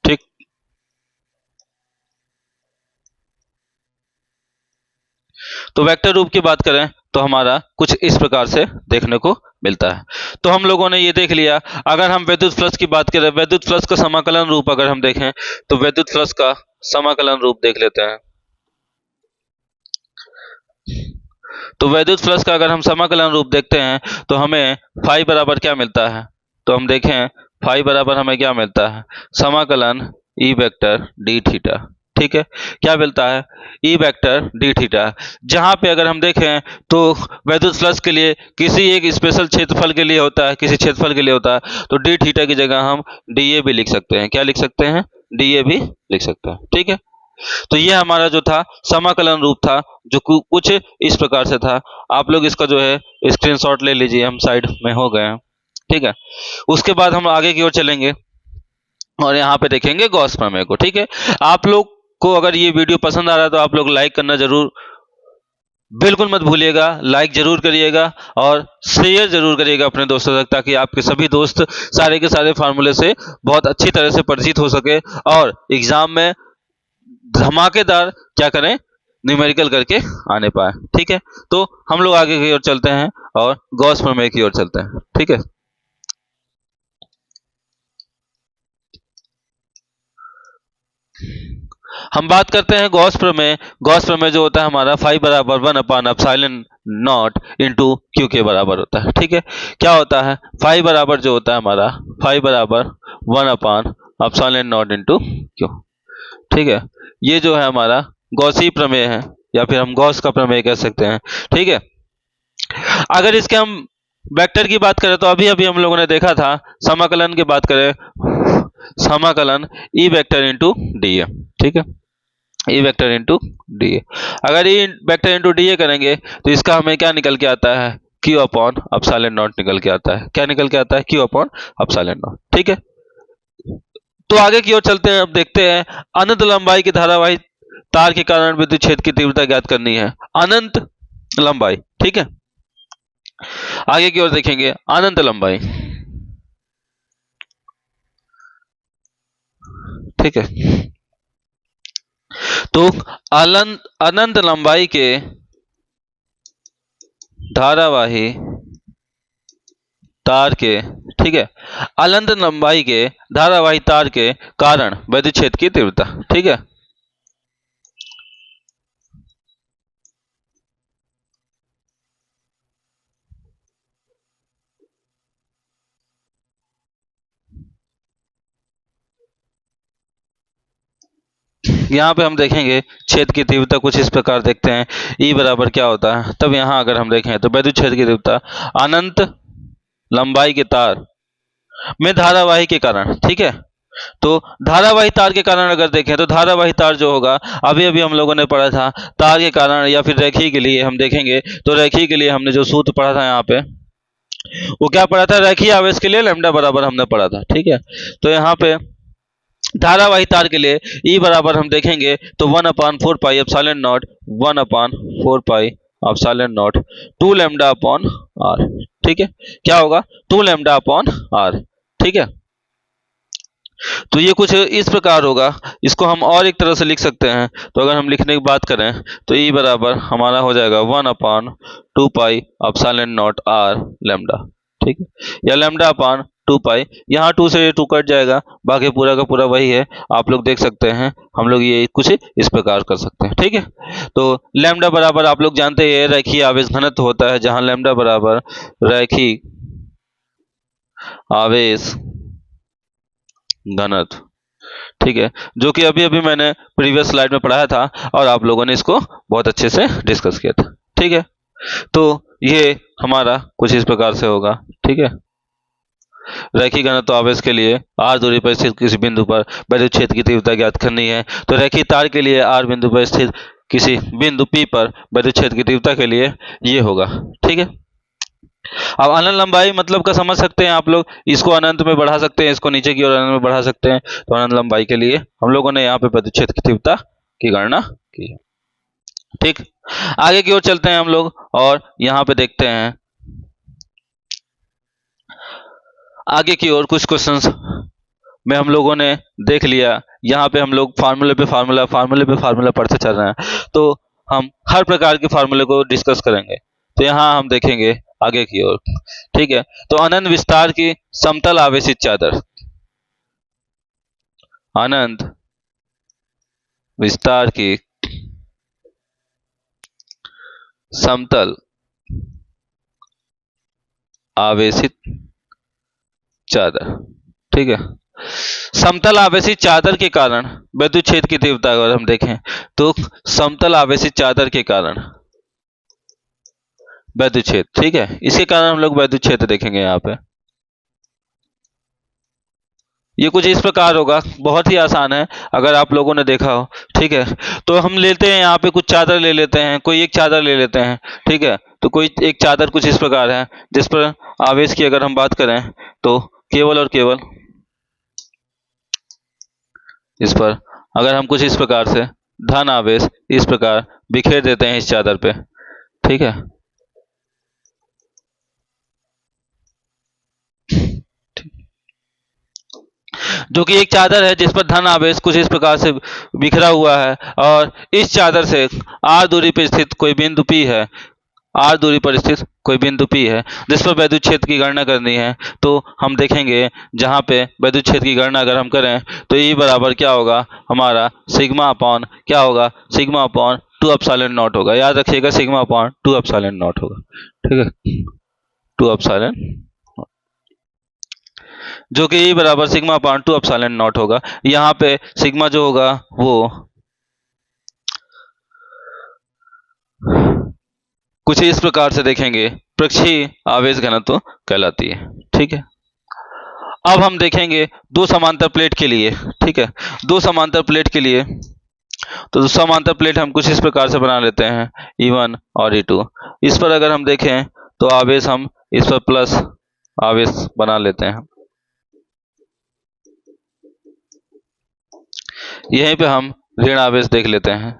ठीक। तो वेक्टर रूप की बात करें तो हमारा कुछ इस प्रकार से देखने को मिलता है। तो हम लोगों ने ये देख लिया। अगर हम वैद्युत फ्लक्स की बात करें, वैद्युत फ्लक्स का समाकलन रूप अगर हम देखें तो वैद्युत फ्लक्स का समाकलन रूप देख लेते हैं। तो वैद्युत फ्लक्स का अगर हम समाकलन रूप देखते हैं तो हमें फाई बराबर क्या मिलता है, तो हम देखें फाई बराबर हमें क्या मिलता है, समाकलन ई वेक्टर डी थीटा, ठीक है। क्या मिलता है, ई वेक्टर डी थीटा। जहां पे अगर हम देखें तो वैद्युत फ्लक्स के लिए किसी एक स्पेशल क्षेत्रफल के लिए होता है, किसी क्षेत्रफल के लिए होता है, तो डी थीटा की जगह हम डी ए भी लिख सकते हैं। क्या लिख सकते हैं, डी ए भी लिख सकते हैं, ठीक है। तो ये हमारा जो था समाकलन रूप था, जो कुछ इस प्रकार से था। आप लोग इसका जो है स्क्रीनशॉट ले लीजिए, हम साइड में हो गए हैं, ठीक है। उसके बाद हम आगे की ओर चलेंगे और यहाँ पे देखेंगे गॉस प्रमेय को, ठीक है। आप लोग को अगर ये वीडियो पसंद आ रहा है तो आप लोग लाइक करना जरूर, बिल्कुल मत भूलिएगा, लाइक जरूर करिएगा और शेयर जरूर करिएगा अपने दोस्तों तक, ताकि आपके सभी दोस्त सारे के सारे फार्मूले से बहुत अच्छी तरह से परिचित हो सके और एग्जाम में धमाकेदार क्या करें, न्यूमेरिकल करके आने पाए, ठीक है। तो हम लोग आगे की ओर चलते हैं और गॉस प्रमेय की ओर चलते हैं, ठीक है। हम बात करते हैं गॉस प्रमेय। गॉस प्रमेय जो होता है हमारा फाई बराबर 1/एप्सिलॉन नॉट इंटू क्यू के बराबर होता है, ठीक है। क्या होता है, फाई बराबर जो होता है हमारा, फाई बराबर 1/एप्सिलॉन नॉट इंटू क्यू, ठीक है। ये जो है हमारा गॉसी प्रमेय है, या फिर हम गॉस का प्रमेय कह सकते हैं, ठीक है। अगर इसके हम वेक्टर की बात करें तो अभी अभी हम लोगों ने देखा था, समाकलन की बात करें, समाकलन E vector into D A, ठीक है। E vector into D A, अगर E vector into D A करेंगे तो इसका हमें क्या निकल के आता है, क्यू अपॉन एप्सिलॉन नॉट निकल के आता है। क्या निकल के आता है, क्यू अपॉन एप्सिलॉन नॉट, ठीक है। तो आगे की ओर चलते हैं। अब देखते हैं अनंत लंबाई की धारावाही तार के कारण विद्युत क्षेत्र की तीव्रता ज्ञात करनी है। अनंत लंबाई, ठीक है। आगे की ओर देखेंगे अनंत लंबाई, ठीक है। तो अनंत लंबाई के धारावाही तार के, ठीक है, अनंत लंबाई के धारावाही तार के कारण विद्युत क्षेत्र की तीव्रता, ठीक है। यहाँ पे हम देखेंगे क्षेत्र की तीव्रता कुछ इस प्रकार देखते हैं, ई बराबर क्या होता है। तब यहाँ अगर हम देखें तो विद्युत क्षेत्र की तीव्रता अनंत लंबाई के तार में धारावाही के कारण, ठीक है। तो धारावाही तार के कारण अगर देखें तो धारावाही तार जो होगा, अभी अभी हम लोगों ने पढ़ा था, तार के कारण या फिर रेखीय के लिए हम देखेंगे तो रेखीय के लिए हमने जो सूत्र पढ़ा था यहाँ पे, वो क्या पढ़ा था, रेखीय आवेश के लिए लैम्डा बराबर हमने पढ़ा था, ठीक है। तो यहाँ पे धारावाही तार के लिए ई बराबर हम देखेंगे तो 1/4 pi epsilon not, 1/4 pi epsilon not 2 lambda upon r, ठीक है। क्या होगा, 2 लैम्डा अपॉन आर, ठीक है। तो ये कुछ इस प्रकार होगा। इसको हम और एक तरह से लिख सकते हैं। तो अगर हम लिखने की बात करें तो ई बराबर हमारा हो जाएगा 1/2 pi epsilon not r lambda, ठीक है, या लैम्डा अपॉन 2 पाई, यहाँ 2 से 2 कट जाएगा, बाकी पूरा का पूरा वही है। आप लोग देख सकते हैं, हम लोग ये कुछ इस प्रकार कर सकते हैं। ठीक है, तो लैम्डा बराबर आप लोग जानते हैं रेखीय आवेश घनत्व होता है, जहां लैम्डा बराबर रेखीय आवेश घनत्व। ठीक है, जो कि अभी अभी मैंने प्रीवियस स्लाइड में पढ़ाया था और आप लोगों ने इसको बहुत अच्छे से डिस्कस किया था। ठीक है, तो ये हमारा कुछ इस प्रकार से होगा। ठीक है, रेखीय घनत्व आवेश के लिए r दूरी पर स्थित किसी बिंदु पर विद्युत क्षेत्र की तीव्रता ज्ञात करनी है। तो रेखीय तार के लिए r बिंदु पर स्थित किसी बिंदु P पर विद्युत क्षेत्र की तीव्रता के लिए ये होगा। ठीक है, अब अनंत लंबाई मतलब का समझ सकते हैं आप लोग, इसको अनंत में बढ़ा सकते हैं, इसको नीचे की ओर अनंत में बढ़ा सकते हैं। तो अनंत लंबाई के लिए हम लोगों ने यहाँ पे विद्युत क्षेत्र की तीव्रता की गणना की है। ठीक, आगे की ओर चलते हैं हम लोग और यहाँ पे देखते हैं आगे की ओर कुछ क्वेश्चंस में हम लोगों ने देख लिया। यहाँ पे हम लोग फार्मूले पे फार्मूला पढ़ते चल रहे हैं, तो हम हर प्रकार के फार्मूले को डिस्कस करेंगे। तो यहाँ हम देखेंगे आगे की ओर। ठीक है, तो अनंत विस्तार की समतल आवेशित चादर, अनंत विस्तार की समतल आवेशित चादर। ठीक है, समतल आवेशित चादर के कारण विद्युत क्षेत्र की तीव्रता अगर हम देखें तो समतल आवेशित चादर के कारण विद्युत क्षेत्र, ठीक है, इसके कारण हम लोग विद्युत क्षेत्र देखेंगे यहाँ पे। ये कुछ इस प्रकार होगा, बहुत ही आसान है अगर आप लोगों ने देखा हो। ठीक है, तो हम लेते हैं यहाँ पे कुछ चादर ले लेते हैं, कोई एक चादर ले लेते हैं। ठीक है, तो कोई एक चादर कुछ इस प्रकार है जिस पर आवेश की अगर हम बात करें तो केवल और केवल इस पर अगर हम कुछ इस प्रकार से धन आवेश इस प्रकार बिखेर देते हैं इस चादर पे। ठीक है, जो कि एक चादर है जिस पर धन आवेश कुछ इस प्रकार से बिखरा हुआ है, और इस चादर से r दूरी पर स्थित कोई बिंदु P है, r दूरी पर स्थित कोई बिंदु P है जिस पर विद्युत क्षेत्र की गणना करनी है। तो हम देखेंगे जहां पे विद्युत क्षेत्र की गणना अगर हम करें तो E बराबर क्या होगा हमारा सिग्मा अपॉन क्या होगा, सिग्मा अपॉन 2 एप्सिलॉन नॉट होगा। याद रखिएगा, सिग्मा अपॉन 2 एप्सिलॉन नॉट होगा। ठीक है, 2 एप्सिलॉन, जो कि E बराबर सिग्मा अपॉन 2 एप्सिलॉन नॉट होगा। यहाँ पे सिग्मा जो होगा वो कुछ इस प्रकार से देखेंगे, प्रक्षीय आवेश घनत्व कहलाती है। ठीक है, अब हम देखेंगे दो समांतर प्लेट के लिए। ठीक है, दो समांतर प्लेट के लिए तो समांतर प्लेट हम कुछ इस प्रकार से बना लेते हैं, E1 और E2। इस पर अगर हम देखें तो आवेश हम इस पर प्लस आवेश बना लेते हैं, यहीं पे हम ऋण आवेश देख लेते हैं,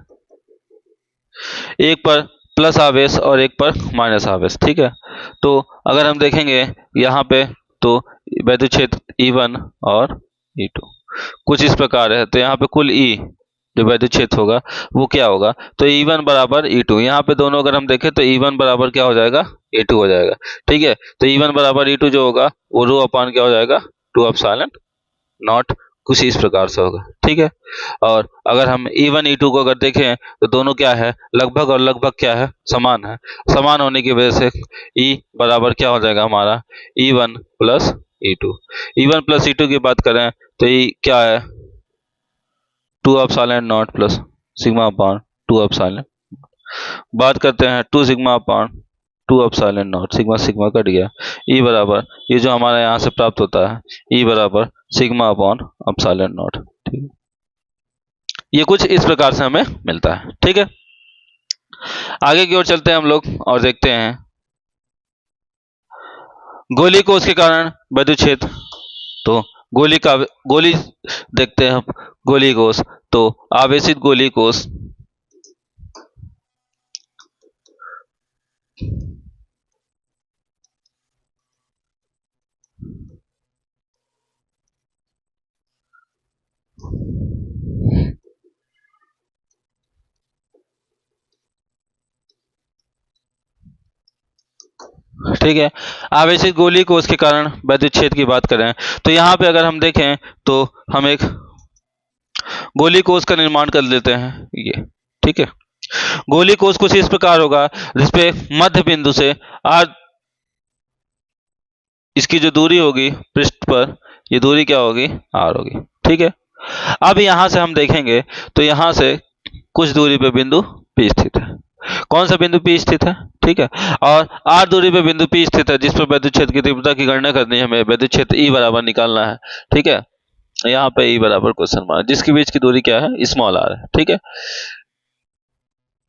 एक पर प्लस आवेश और एक पर माइनस आवेश। ठीक है, तो अगर हम देखेंगे यहाँ पे तो विद्युत क्षेत्र E1 और E2 कुछ इस प्रकार है। तो यहाँ पे कुल E जो विद्युत क्षेत्र होगा वो क्या होगा, तो E1 बराबर E2। यहाँ पे दोनों अगर हम देखें तो E1 बराबर क्या हो जाएगा, E2 हो जाएगा। ठीक है, तो E1 बराबर E2 जो होगा वो रो अपान क्या हो जाएगा, 2 एप्सिलॉन नॉट, कुछ इस प्रकार से होगा। ठीक है, और अगर हम E1 E2 को अगर देखें तो दोनों क्या है, लगभग और लगभग क्या है, समान है। समान होने की वजह से E बराबर क्या हो जाएगा हमारा, E1 plus E2। E1 plus E2 की बात करें तो E क्या है, 2 epsilon not plus sigma upon 2 epsilon. बात करते हैं 2 sigma upon 2 epsilon not, sigma sigma cut गया, E बराबर ये जो हमारा यहाँ से प्राप्त होता है E बराबर सिग्मा अपॉन एप्सिलॉन नॉट। ठीक है, ये कुछ इस प्रकार से हमें मिलता है। ठीक है, आगे की ओर चलते हैं हम लोग और देखते हैं गोली कोष के कारण विद्युत क्षेत्र। तो गोली देखते हैं हम, गोली कोष, तो आवेशित गोली कोष ठीक है। आवेशित गोली कोष के कारण वैद्युत क्षेत्र की बात करें तो यहाँ पे अगर हम देखें तो हम एक गोली कोष का निर्माण कर लेते हैं ये, ठीक है। गोली कोष कुछ इस प्रकार होगा जिसपे मध्य बिंदु से आर, इसकी जो दूरी होगी पृष्ठ पर, ये दूरी क्या होगी, आर होगी, ठीक है। अब यहां से हम देखेंगे तो यहां से कुछ दूरी पे बिंदु P स्थित है। कौन सा बिंदु P स्थित है, ठीक है। और आर दूरी पे बिंदु P स्थित है जिस पर वैद्युत क्षेत्र की तीव्रता की गणना करनी है, हमें वैद्युत क्षेत्र E बराबर निकालना है, ठीक है। यहाँ पे E बराबर क्वेश्चन मार्क, जिसके बीच की दूरी क्या है, स्मॉल r है, ठीक है।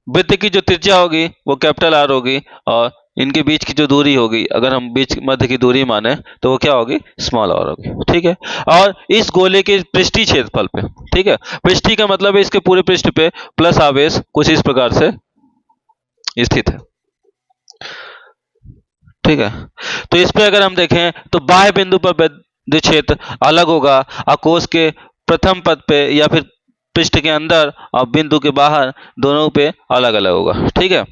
वृत्त की जो त्रिज्या होगी वो कैपिटल R होगी और इनके बीच की जो दूरी होगी, अगर हम बीच मध्य की दूरी माने तो वो क्या होगी, स्मॉल r होगी, ठीक है। और इस गोले के पृष्ठीय क्षेत्रफल पे, ठीक है, पृष्ठीय का मतलब है इसके पूरे पृष्ठ पे प्लस आवेश कुछ इस प्रकार से स्थित है, ठीक है। तो इस पे अगर हम देखें तो बाह्य बिंदु पर वैद्युत क्षेत्र अलग होगा और कोष के प्रथम पद पे या फिर पृष्ठ के अंदर और बिंदु के बाहर दोनों पे अलग अलग होगा, ठीक है।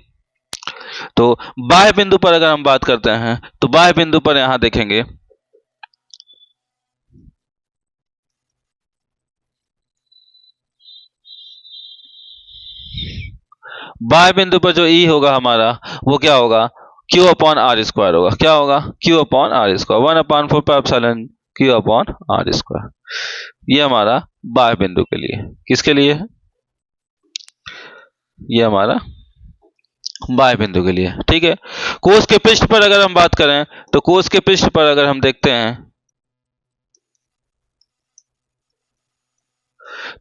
तो बाह्य बिंदु पर अगर हम बात करते हैं तो बाह्य बिंदु पर यहां देखेंगे बाह्य बिंदु पर जो E होगा हमारा वो क्या होगा, Q अपॉन आर स्क्वायर होगा, क्या होगा, Q upon are square, 1/4 Q upon are square. ये हमारा बाह्य बिंदु के लिए, किसके लिए है, ये हमारा बाह्य बिंदु के लिए, ठीक है। कोष के पृष्ठ पर अगर हम बात करें तो कोष के पृष्ठ पर अगर हम देखते हैं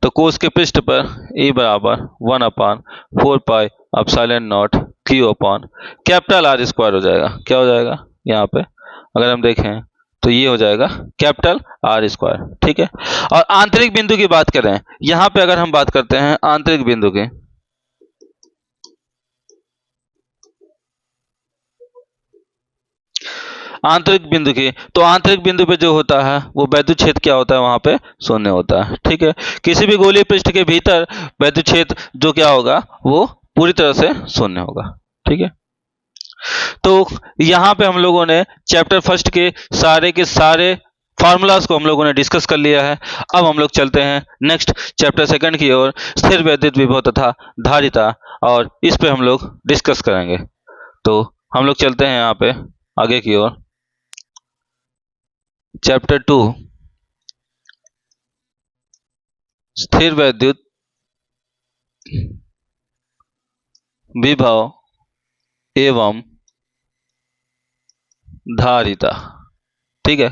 तो कोष के पृष्ठ पर E बराबर 1/4 Q upon capital R square हो जाएगा, क्या हो जाएगा, यहाँ पे अगर हम देखें तो ये हो जाएगा कैपिटल R स्क्वायर, ठीक है। और आंतरिक बिंदु की बात करें, यहाँ पे अगर हम बात करते हैं आंतरिक बिंदु की, आंतरिक बिंदु की, तो आंतरिक बिंदु पे जो होता है वो वैद्युत क्षेत्र क्या होता है, वहां पे शून्य होता है, ठीक है। किसी भी गोलीय पृष्ठ के भीतर वैद्युत क्षेत्र जो क्या होगा वो पूरी तरह से शून्य होगा, ठीक है। तो यहाँ पे हम लोगों ने चैप्टर फर्स्ट के सारे फार्मूलाज को हम लोगों ने डिस्कस कर लिया है। अब हम लोग चलते हैं नेक्स्ट चैप्टर सेकंड की ओर, स्थिर वैद्युत विभव तथा धारिता, और इस पे हम लोग डिस्कस करेंगे। तो हम लोग चलते हैं यहाँ पे आगे की ओर, चैप्टर 2 स्थिर वैद्युत विभव एवं धारिता, ठीक है।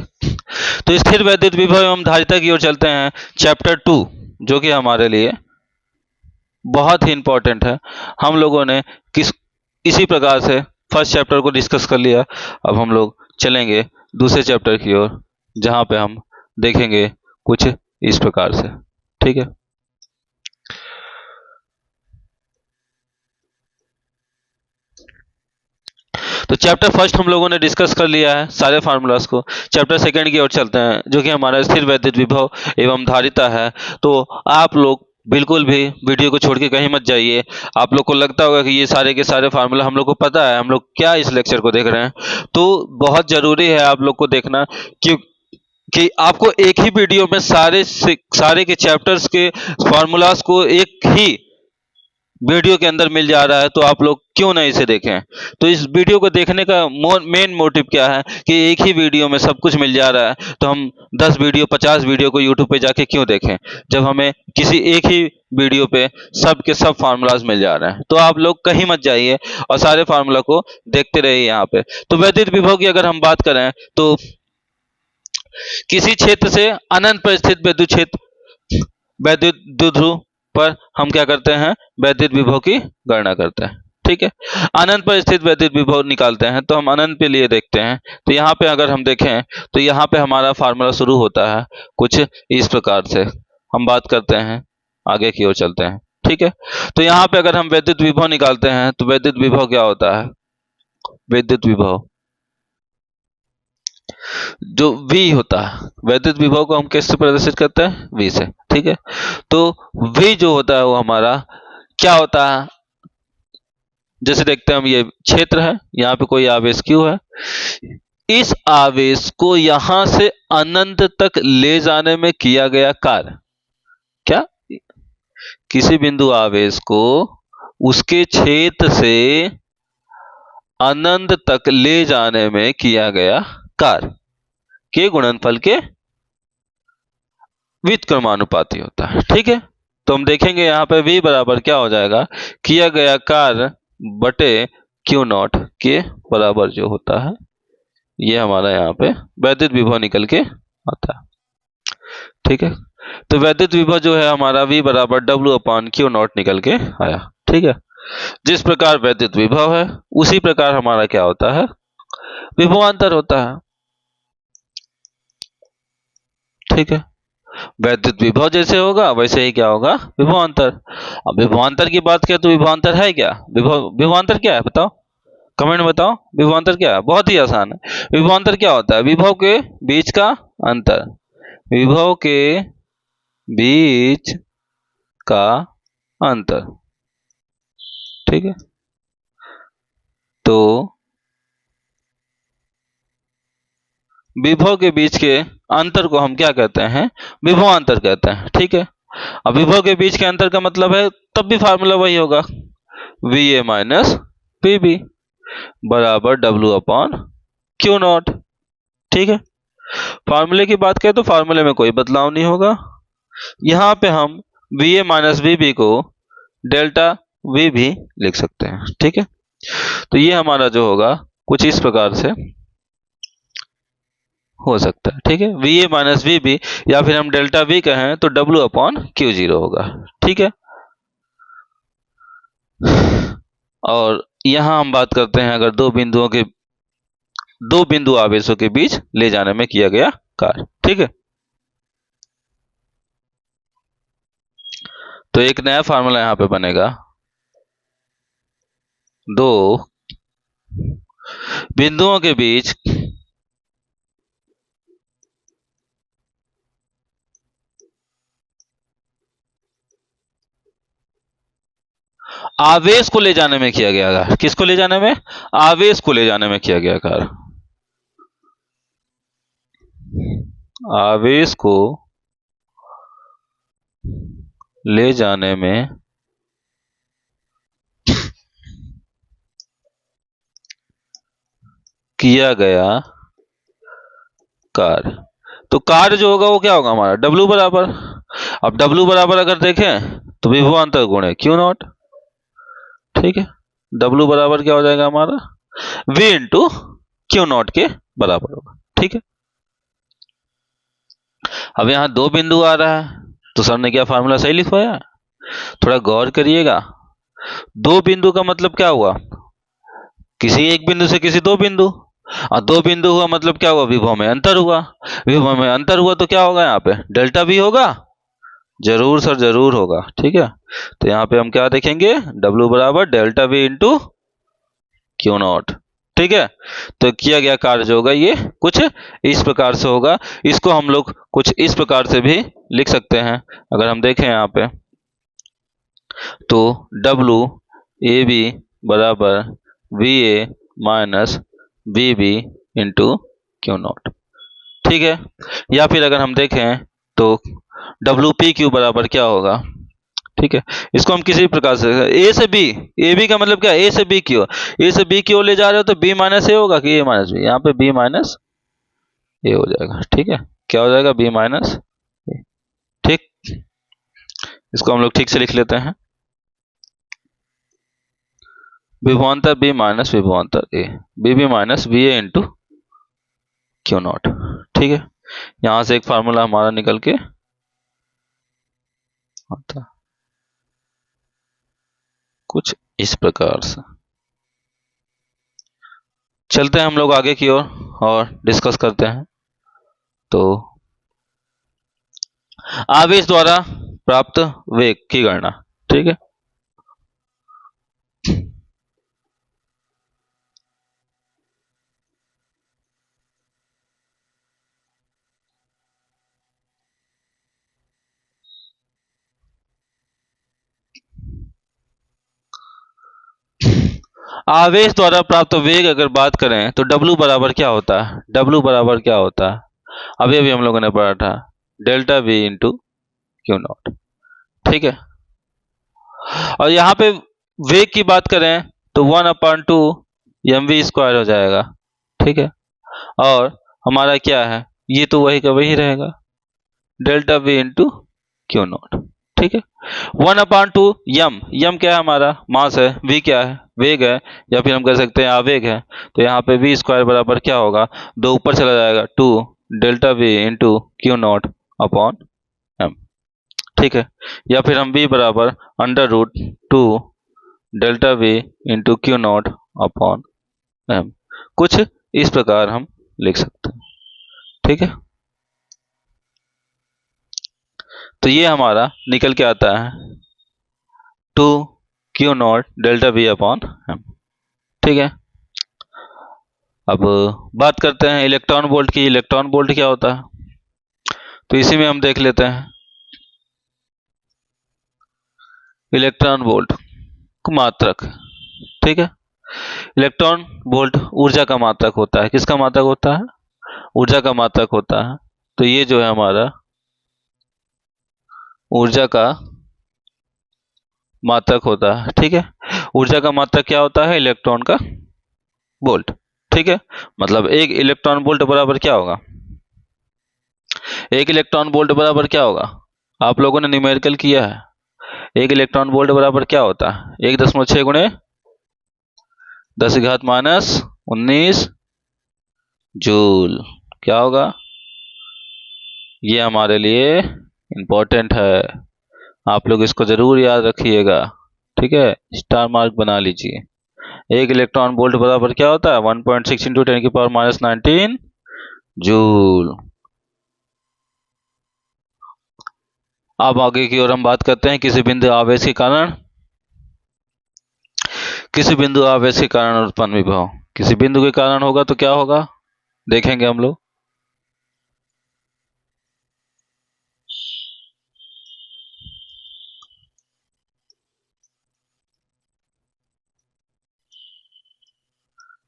तो स्थिर वैद्युत विभव एवं धारिता की ओर चलते हैं, चैप्टर 2 जो कि हमारे लिए बहुत ही इंपॉर्टेंट है। हम लोगों ने इसी प्रकार से फर्स्ट चैप्टर को डिस्कस कर लिया। अब हम लोग चलेंगे दूसरे चैप्टर की ओर जहां पे हम देखेंगे कुछ इस प्रकार से, ठीक है। तो चैप्टर फर्स्ट हम लोगों ने डिस्कस कर लिया है सारे फार्मूलाज को। चैप्टर सेकंड की ओर चलते हैं जो कि हमारा स्थिर वैद्युत विभव एवं धारिता है। तो आप लोग बिल्कुल भी वीडियो को छोड़ के कहीं मत जाइए। आप लोग को लगता होगा कि ये सारे के सारे फार्मूला हम लोग को पता है, हम लोग क्या इस लेक्चर को देख रहे हैं। तो बहुत जरूरी है आप लोग को देखना कि आपको एक ही वीडियो में सारे के चैप्टर्स के फार्मूलाज को एक ही वीडियो के अंदर मिल जा रहा है, तो आप लोग क्यों नहीं इसे देखें। तो इस वीडियो को देखने का मेन मोटिव क्या है कि एक ही वीडियो में सब कुछ मिल जा रहा है, तो हम 10 वीडियो 50 वीडियो को यूट्यूब पे जाके क्यों देखें जब हमें किसी एक ही वीडियो पे सब के सब फार्मूलाज मिल जा रहे हैं। तो आप लोग कहीं मत जाइए और सारे फार्मूला को देखते रहिए यहाँ पे। तो वैद्युत विभव की अगर हम बात करें तो किसी क्षेत्र से अनंत पर स्थित वैद्युत क्षेत्र वैद्युत द्विध्रुव पर हम क्या करते हैं, वैद्युत विभव की गणना करते हैं, ठीक है। अनंत पर स्थित वैद्युत विभव निकालते हैं तो हम अनंत के लिए देखते हैं। तो यहाँ पे अगर हम देखें तो यहाँ पे हमारा फार्मूला शुरू होता है कुछ इस प्रकार से। हम बात करते हैं आगे की ओर चलते हैं, ठीक है। तो यहाँ पे अगर हम वैद्युत विभव निकालते हैं तो वैद्युत विभव क्या होता है, वैद्युत विभव जो V होता है, वैद्युत विभव को हम किससे प्रदर्शित करते हैं, V से, ठीक है। तो V जो होता है वो हमारा क्या होता है, जैसे देखते हैं हम, ये क्षेत्र है, यहाँ पे कोई आवेश Q है, इस आवेश को यहां से अनंत तक ले जाने में किया गया कार्य क्या? किसी बिंदु आवेश को उसके क्षेत्र से अनंत तक ले जाने में किया गया कार्य के गुणनफल के व्युत्क्रमानुपाती होता है। ठीक है, तो हम देखेंगे यहाँ पे V बराबर क्या हो जाएगा, किया गया कार्य बटे Q नॉट के बराबर जो होता है, ये हमारा यहाँ पे वैद्युत विभव निकल के आता है। ठीक है, तो वैद्युत विभव जो है हमारा V बराबर W अपान Q नॉट निकल के आया। ठीक है, जिस प्रकार वैद्युत विभव है उसी प्रकार हमारा क्या होता है, विभवांतर होता है। ठीक है, वैद्युत विभव जैसे होगा वैसे ही क्या होगा, विभवांतर। अब विभवांतर की बात करें तो विभवांतर है क्या, विभवांतर क्या है बताओ, कमेंट में बताओ, विभवांतर क्या है? बहुत ही आसान है। विभवांतर क्या होता है, विभव के बीच का अंतर, विभव के बीच का अंतर। ठीक है, तो विभव के बीच के अंतर को हम क्या कहते हैं, विभवांतर कहते हैं। ठीक है, अब विभव के बीच के अंतर का मतलब है, तब भी फार्मूला वही होगा, VA माइनस PB बराबर W अपॉन Q नॉट। ठीक है, फार्मूले की बात करें तो फार्मूले में कोई बदलाव नहीं होगा। यहां पे हम VA माइनस VB को डेल्टा V भी लिख सकते हैं। ठीक है, तो ये हमारा जो होगा कुछ इस प्रकार से हो सकता है। ठीक है, VA माइनस VB, या फिर हम डेल्टा V कहें तो W अपॉन Q0 होगा। ठीक है, और यहां हम बात करते हैं अगर दो बिंदु आवेशों के बीच ले जाने में किया गया कार्य। ठीक है, तो एक नया फार्मूला यहां पे बनेगा, दो बिंदुओं के बीच आवेश को ले जाने में किया गया कार्य, किसको ले जाने में, आवेश को ले जाने में किया गया कार्य, आवेश को ले जाने में किया गया कार्य। तो कार्य जो होगा वो क्या होगा हमारा, W बराबर, अब W बराबर अगर देखें तो विभवांतर गुणे Q नॉट। ठीक है, W बराबर क्या हो जाएगा हमारा, V इंटू Q नॉट के बराबर होगा। ठीक है, अब यहाँ दो बिंदु आ रहा है तो सर ने क्या फार्मूला सही लिखवाया, थोड़ा गौर करिएगा। दो बिंदु का मतलब क्या हुआ, किसी एक बिंदु से किसी दो बिंदु, और दो बिंदु हुआ मतलब क्या हुआ, विभव में अंतर हुआ। विभव में अंतर हुआ तो क्या होगा, यहाँ पे डेल्टा V होगा, जरूर सर जरूर होगा। ठीक है, तो यहाँ पे हम क्या देखेंगे, W बराबर delta V into Q not. ठीक है, तो किया गया कार्य जो होगा ये कुछ इस प्रकार से होगा। इसको हम लोग कुछ इस प्रकार से भी लिख सकते हैं, अगर हम देखें यहाँ पे तो WAB बराबर VA minus VB into Q not. ठीक है, या फिर अगर हम देखें तो WPQ बराबर क्या होगा। ठीक है, इसको हम किसी प्रकार से A से B, AB का मतलब क्या, A से B की ओर, A से B की ओर ले जा रहे हो तो B माइनस A होगा कि A माइनस B, यहाँ पे B माइनस A हो जाएगा। ठीक है, क्या हो जाएगा, B माइनस A। ठीक, इसको हम लोग ठीक से लिख लेते हैं, विभवांतर B माइनस विभवांतर A, BB minus VA into Q not. ठीक है, यहां से एक फार्मूला हमारा निकल के आता कुछ इस प्रकार से। चलते हैं हम लोग आगे की ओर और डिस्कस करते हैं। तो आवेश द्वारा प्राप्त वेग की गणना। ठीक है, आवेश द्वारा प्राप्त वेग अगर बात करें तो W बराबर क्या होता है? W बराबर क्या होता है? अभी अभी हम लोगों ने पढ़ा था, delta V into q not. ठीक है, और यहाँ पे वेग की बात करें तो 1/2 mv स्क्वायर हो जाएगा। ठीक है, और हमारा क्या है, ये तो वही का वही रहेगा, delta V into q not. ठीक है, 1/2 यम क्या है, हमारा मास है, v क्या है, वेग है, या फिर हम कह सकते हैं आवेग है। तो यहाँ पे v स्क्वायर बराबर क्या होगा, 2 ऊपर चला जाएगा, 2 delta v into q not upon m. ठीक है, या फिर हम v बराबर √2 delta v into q not upon m, कुछ इस प्रकार हम लिख सकते हैं। ठीक है, तो ये हमारा निकल के आता है 2 q not delta v upon m. ठीक है, अब बात करते हैं इलेक्ट्रॉन वोल्ट की। इलेक्ट्रॉन वोल्ट क्या होता है, तो इसी में हम देख लेते हैं। इलेक्ट्रॉन वोल्ट मात्रक। ठीक है, इलेक्ट्रॉन वोल्ट ऊर्जा का मात्रक होता है। किसका मात्रक होता है? ऊर्जा का मात्रक होता है। तो ये जो है हमारा ऊर्जा का मात्रक होता है। ठीक है, ऊर्जा का मात्रक क्या होता है? इलेक्ट्रॉन का वोल्ट। ठीक है, मतलब एक इलेक्ट्रॉन वोल्ट बराबर क्या होगा, एक इलेक्ट्रॉन वोल्ट बराबर क्या होगा, आप लोगों ने न्यूमेरिकल किया है। एक इलेक्ट्रॉन वोल्ट बराबर क्या होता है? 1.6 गुणे 10⁻⁻19 जूल। क्या होगा, ये हमारे लिए इंपॉर्टेंट है, आप लोग इसको जरूर याद रखिएगा। ठीक है, स्टार मार्क बना लीजिए। एक इलेक्ट्रॉन वोल्ट बराबर क्या होता है? 1.6 इंटू 10⁻19 जूल। अब आगे की ओर हम बात करते हैं किसी बिंदु आवेश के कारण, किसी बिंदु आवेश के कारण उत्पन्न विभव। किसी बिंदु के कारण होगा तो क्या होगा, देखेंगे हम लोग।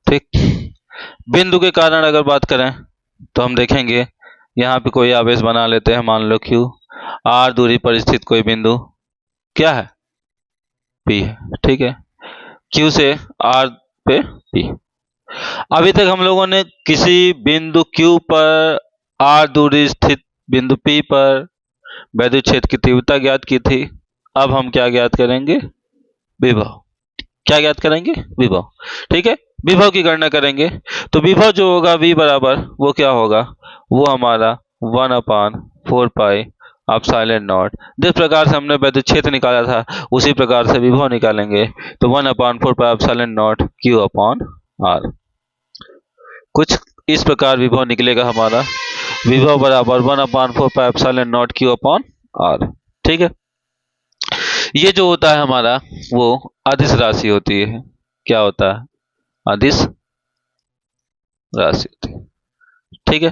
ठीक, बिंदु के कारण अगर बात करें तो हम देखेंगे, यहाँ पे कोई आवेश बना लेते हैं, मान लो Q, R दूरी पर स्थित कोई बिंदु क्या है, P है। ठीक है, Q से R पे P। अभी तक हम लोगों ने किसी बिंदु Q पर R दूरी स्थित बिंदु P पर वैद्युत क्षेत्र की तीव्रता ज्ञात की थी। अब हम क्या ज्ञात करेंगे, विभव। क्या ज्ञात करेंगे, विभव। ठीक है, विभव की गणना करेंगे। तो विभव जो होगा V बराबर वो क्या होगा, वो हमारा 1/4 पाई एप्सिलॉन नॉट। जिस प्रकार से हमने वैद्युत क्षेत्र निकाला था उसी प्रकार से विभव निकालेंगे। तो 1/4 pi epsilon not Q upon R। कुछ इस प्रकार विभव निकलेगा हमारा, विभव बराबर 1/4 pi epsilon not Q upon R। ठीक है, ये जो होता है हमारा वो अदिश राशि होती है। क्या होता है, अदिश राशि होती है। ठीक है,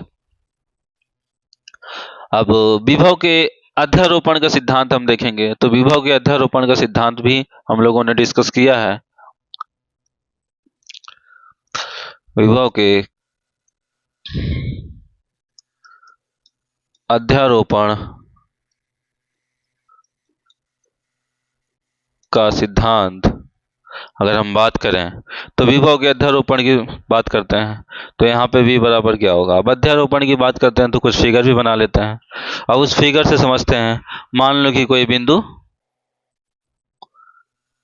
अब विभव के अध्यारोपण का सिद्धांत हम देखेंगे। तो विभव के अध्यारोपण का सिद्धांत भी हम लोगों ने डिस्कस किया है। विभव के अध्यारोपण का सिद्धांत अगर हम बात करें तो विभव के अध्यारोपण की बात करते हैं तो यहाँ पे V बराबर क्या होगा। अब अध्यारोपण की बात करते हैं तो कुछ फिगर भी बना लेते हैं और उस फिगर से समझते हैं। मान लो कि कोई बिंदु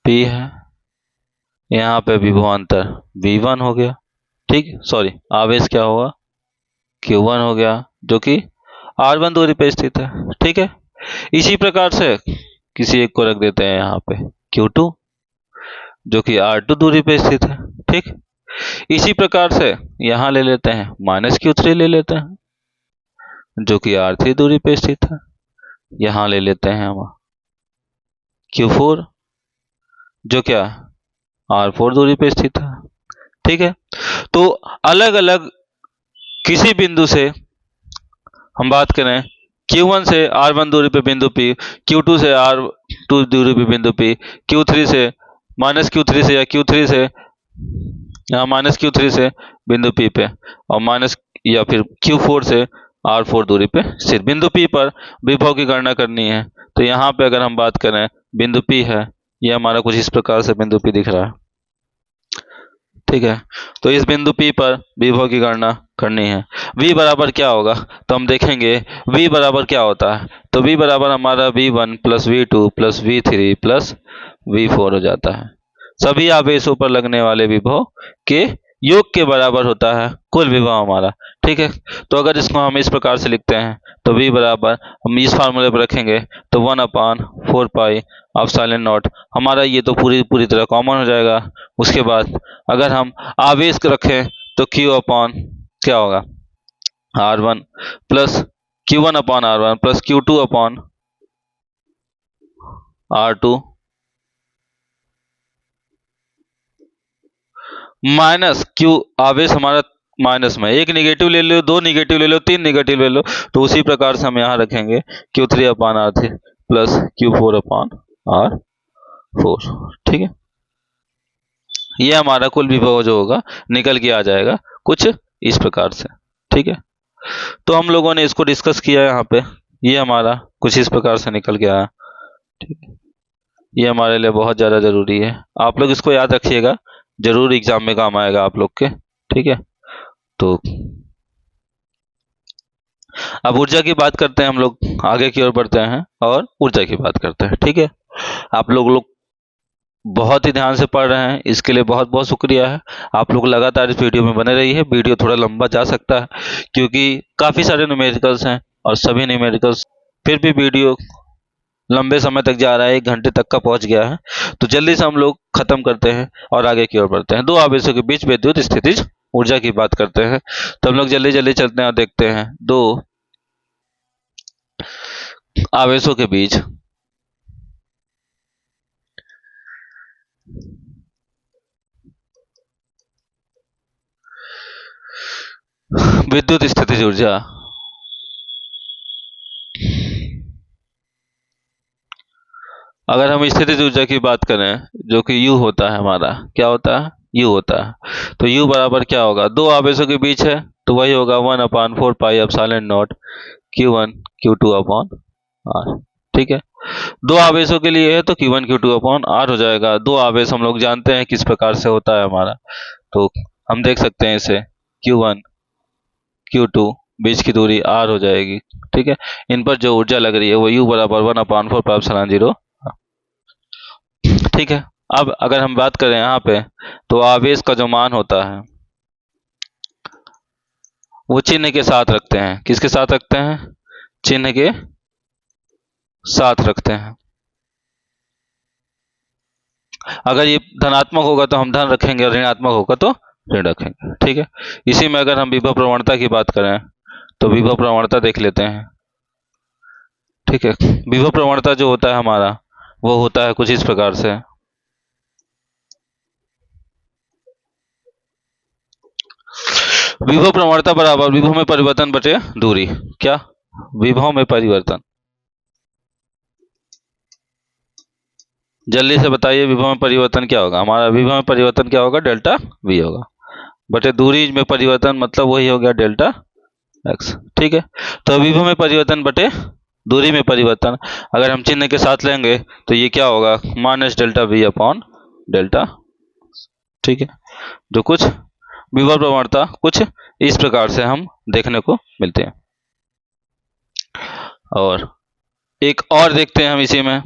P है, यहाँ पे विभवांतर V1 हो गया। ठीक, सॉरी, आवेश क्या होगा, Q1 हो गया, जो कि R1 दूरी पे स्थित है। ठीक है, इसी प्रकार से किसी एक को रख देते हैं यहाँ पे Q2, जो कि R2 दूरी पे स्थित है। ठीक, इसी प्रकार से यहाँ ले लेते हैं -Q3 ले लेते हैं, जो कि R3 दूरी पे स्थित है। यहाँ ले लेते हैं हम Q4, जो क्या R4 दूरी पे स्थित है। ठीक है, तो अलग अलग किसी बिंदु से हम बात करें, Q1 से R1 दूरी पे बिंदु P, Q2 से R2 दूरी पे बिंदु P, Q3 से या Q3 से यहाँ -q3 से बिंदु P पे और माइनस या फिर q4 से r4 दूरी पे स्थित बिंदु P पर विभव की गणना करनी है। तो यहाँ पे अगर हम बात करें, बिंदु P है, ये हमारा कुछ इस प्रकार से बिंदु P दिख रहा है, ठीक है। तो इस बिंदु P पर विभव की गणना करनी है। V बराबर क्या होगा, तो हम देखेंगे V बराबर क्या होता है। तो V बराबर हमारा V1 plus V2 plus V3 plus V4 हो जाता है। सभी आवेशों पर लगने वाले विभव के योग के बराबर होता है कुल विभव हमारा, ठीक है। तो अगर इसको हम इस प्रकार से लिखते हैं, तो V बराबर हम इस फार्मूले पर रखेंगे तो 1/4 पाई एप्सिलॉन नॉट, हमारा ये तो पूरी तरह कॉमन हो जाएगा। उसके बाद अगर हम आवेश रखें तो Q अपॉन क्या होगा, R1 plus Q1 upon R1 plus Q2 upon R2 minus Q, आवेश हमारा माइनस में, एक निगेटिव ले लो, दो निगेटिव ले लो, तीन निगेटिव ले लो, तो उसी प्रकार से हम यहाँ रखेंगे Q3 upon R3 plus Q4 upon R4, ठीक है। ये हमारा कुल विभव जो होगा निकल के आ जाएगा कुछ इस प्रकार से, ठीक है। तो हम लोगों ने इसको डिस्कस किया यहाँ पे, ये हमारा कुछ इस प्रकार से निकल के आया, ठीक है। ये हमारे लिए बहुत ज़्यादा ज़रूरी है, आप लोग इसको याद रखिएगा, जरूर एग्जाम में काम आएगा आप लोग के, ठीक है। तो अब ऊर्जा की बात करते हैं, हम लोग आगे की ओर बढ़ते हैं और ऊर्जा की बात करते हैं, ठीक है। आप लोग बहुत ही ध्यान से पढ़ रहे हैं, इसके लिए बहुत बहुत शुक्रिया है। आप लोग लगातार इस वीडियो में बने रहिए, वीडियो थोड़ा लंबा जा सकता है क्योंकि काफ़ी सारे न्यूमेरिकल्स हैं और सभी न्यूमेरिकल्स, फिर भी वीडियो लंबे समय तक जा रहा है, 1 घंटे तक का पहुंच गया है। तो जल्दी से हम लोग खत्म करते हैं और आगे की ओर बढ़ते हैं। दो आवेशों के बीच विद्युत स्थितिज ऊर्जा की बात करते हैं। तो हम लोग जल्दी जल्दी चलते हैं और देखते हैं दो आवेशों के बीच विद्युत स्थितिज ऊर्जा। अगर हम स्थितिज ऊर्जा की बात करें, जो कि U होता है हमारा, क्या होता है, U होता है। तो U बराबर क्या होगा, दो आवेशों के बीच है तो वही होगा 1/4 pi epsilon not Q1 Q2 upon R, ठीक है। दो आवेशों के लिए है तो Q1 Q2 अपॉन R हो जाएगा। दो आवेश हम लोग जानते हैं किस प्रकार से होता है हमारा, तो हम देख सकते हैं इसे Q1 Q2 बीच की दूरी R हो जाएगी, ठीक है। इन पर जो ऊर्जा लग रही है वो U बराबर 1/4 पाई एप्सिलॉन 0, ठीक है। अब अगर हम बात करें यहाँ पे, तो आवेश का जो मान होता है वो चिन्ह के साथ रखते हैं। किसके साथ रखते हैं, चिन्ह के साथ रखते हैं। अगर ये धनात्मक होगा तो हम धन रखेंगे और ऋणात्मक होगा तो ऋण रखेंगे, ठीक है। इसी में अगर हम विभव प्रवणता की बात करें तो विभव प्रवणता देख लेते हैं, ठीक है। विभव प्रवणता जो होता है हमारा वो होता है कुछ इस प्रकार से, विभव प्रवणता बराबर विभव में परिवर्तन बटे दूरी। क्या, विभव में परिवर्तन, जल्दी से बताइए विभव में परिवर्तन क्या होगा। हमारा विभव में परिवर्तन क्या होगा, डेल्टा V होगा, बटे दूरी में परिवर्तन मतलब वही हो गया डेल्टा x, ठीक है। तो विभव में परिवर्तन बटे दूरी में परिवर्तन, अगर हम चिन्ह के साथ लेंगे तो ये क्या होगा, minus delta V upon delta, ठीक है। जो कुछ विभव प्रवणता कुछ इस प्रकार से हम देखने को मिलते हैं। और एक और देखते हैं हम इसी में,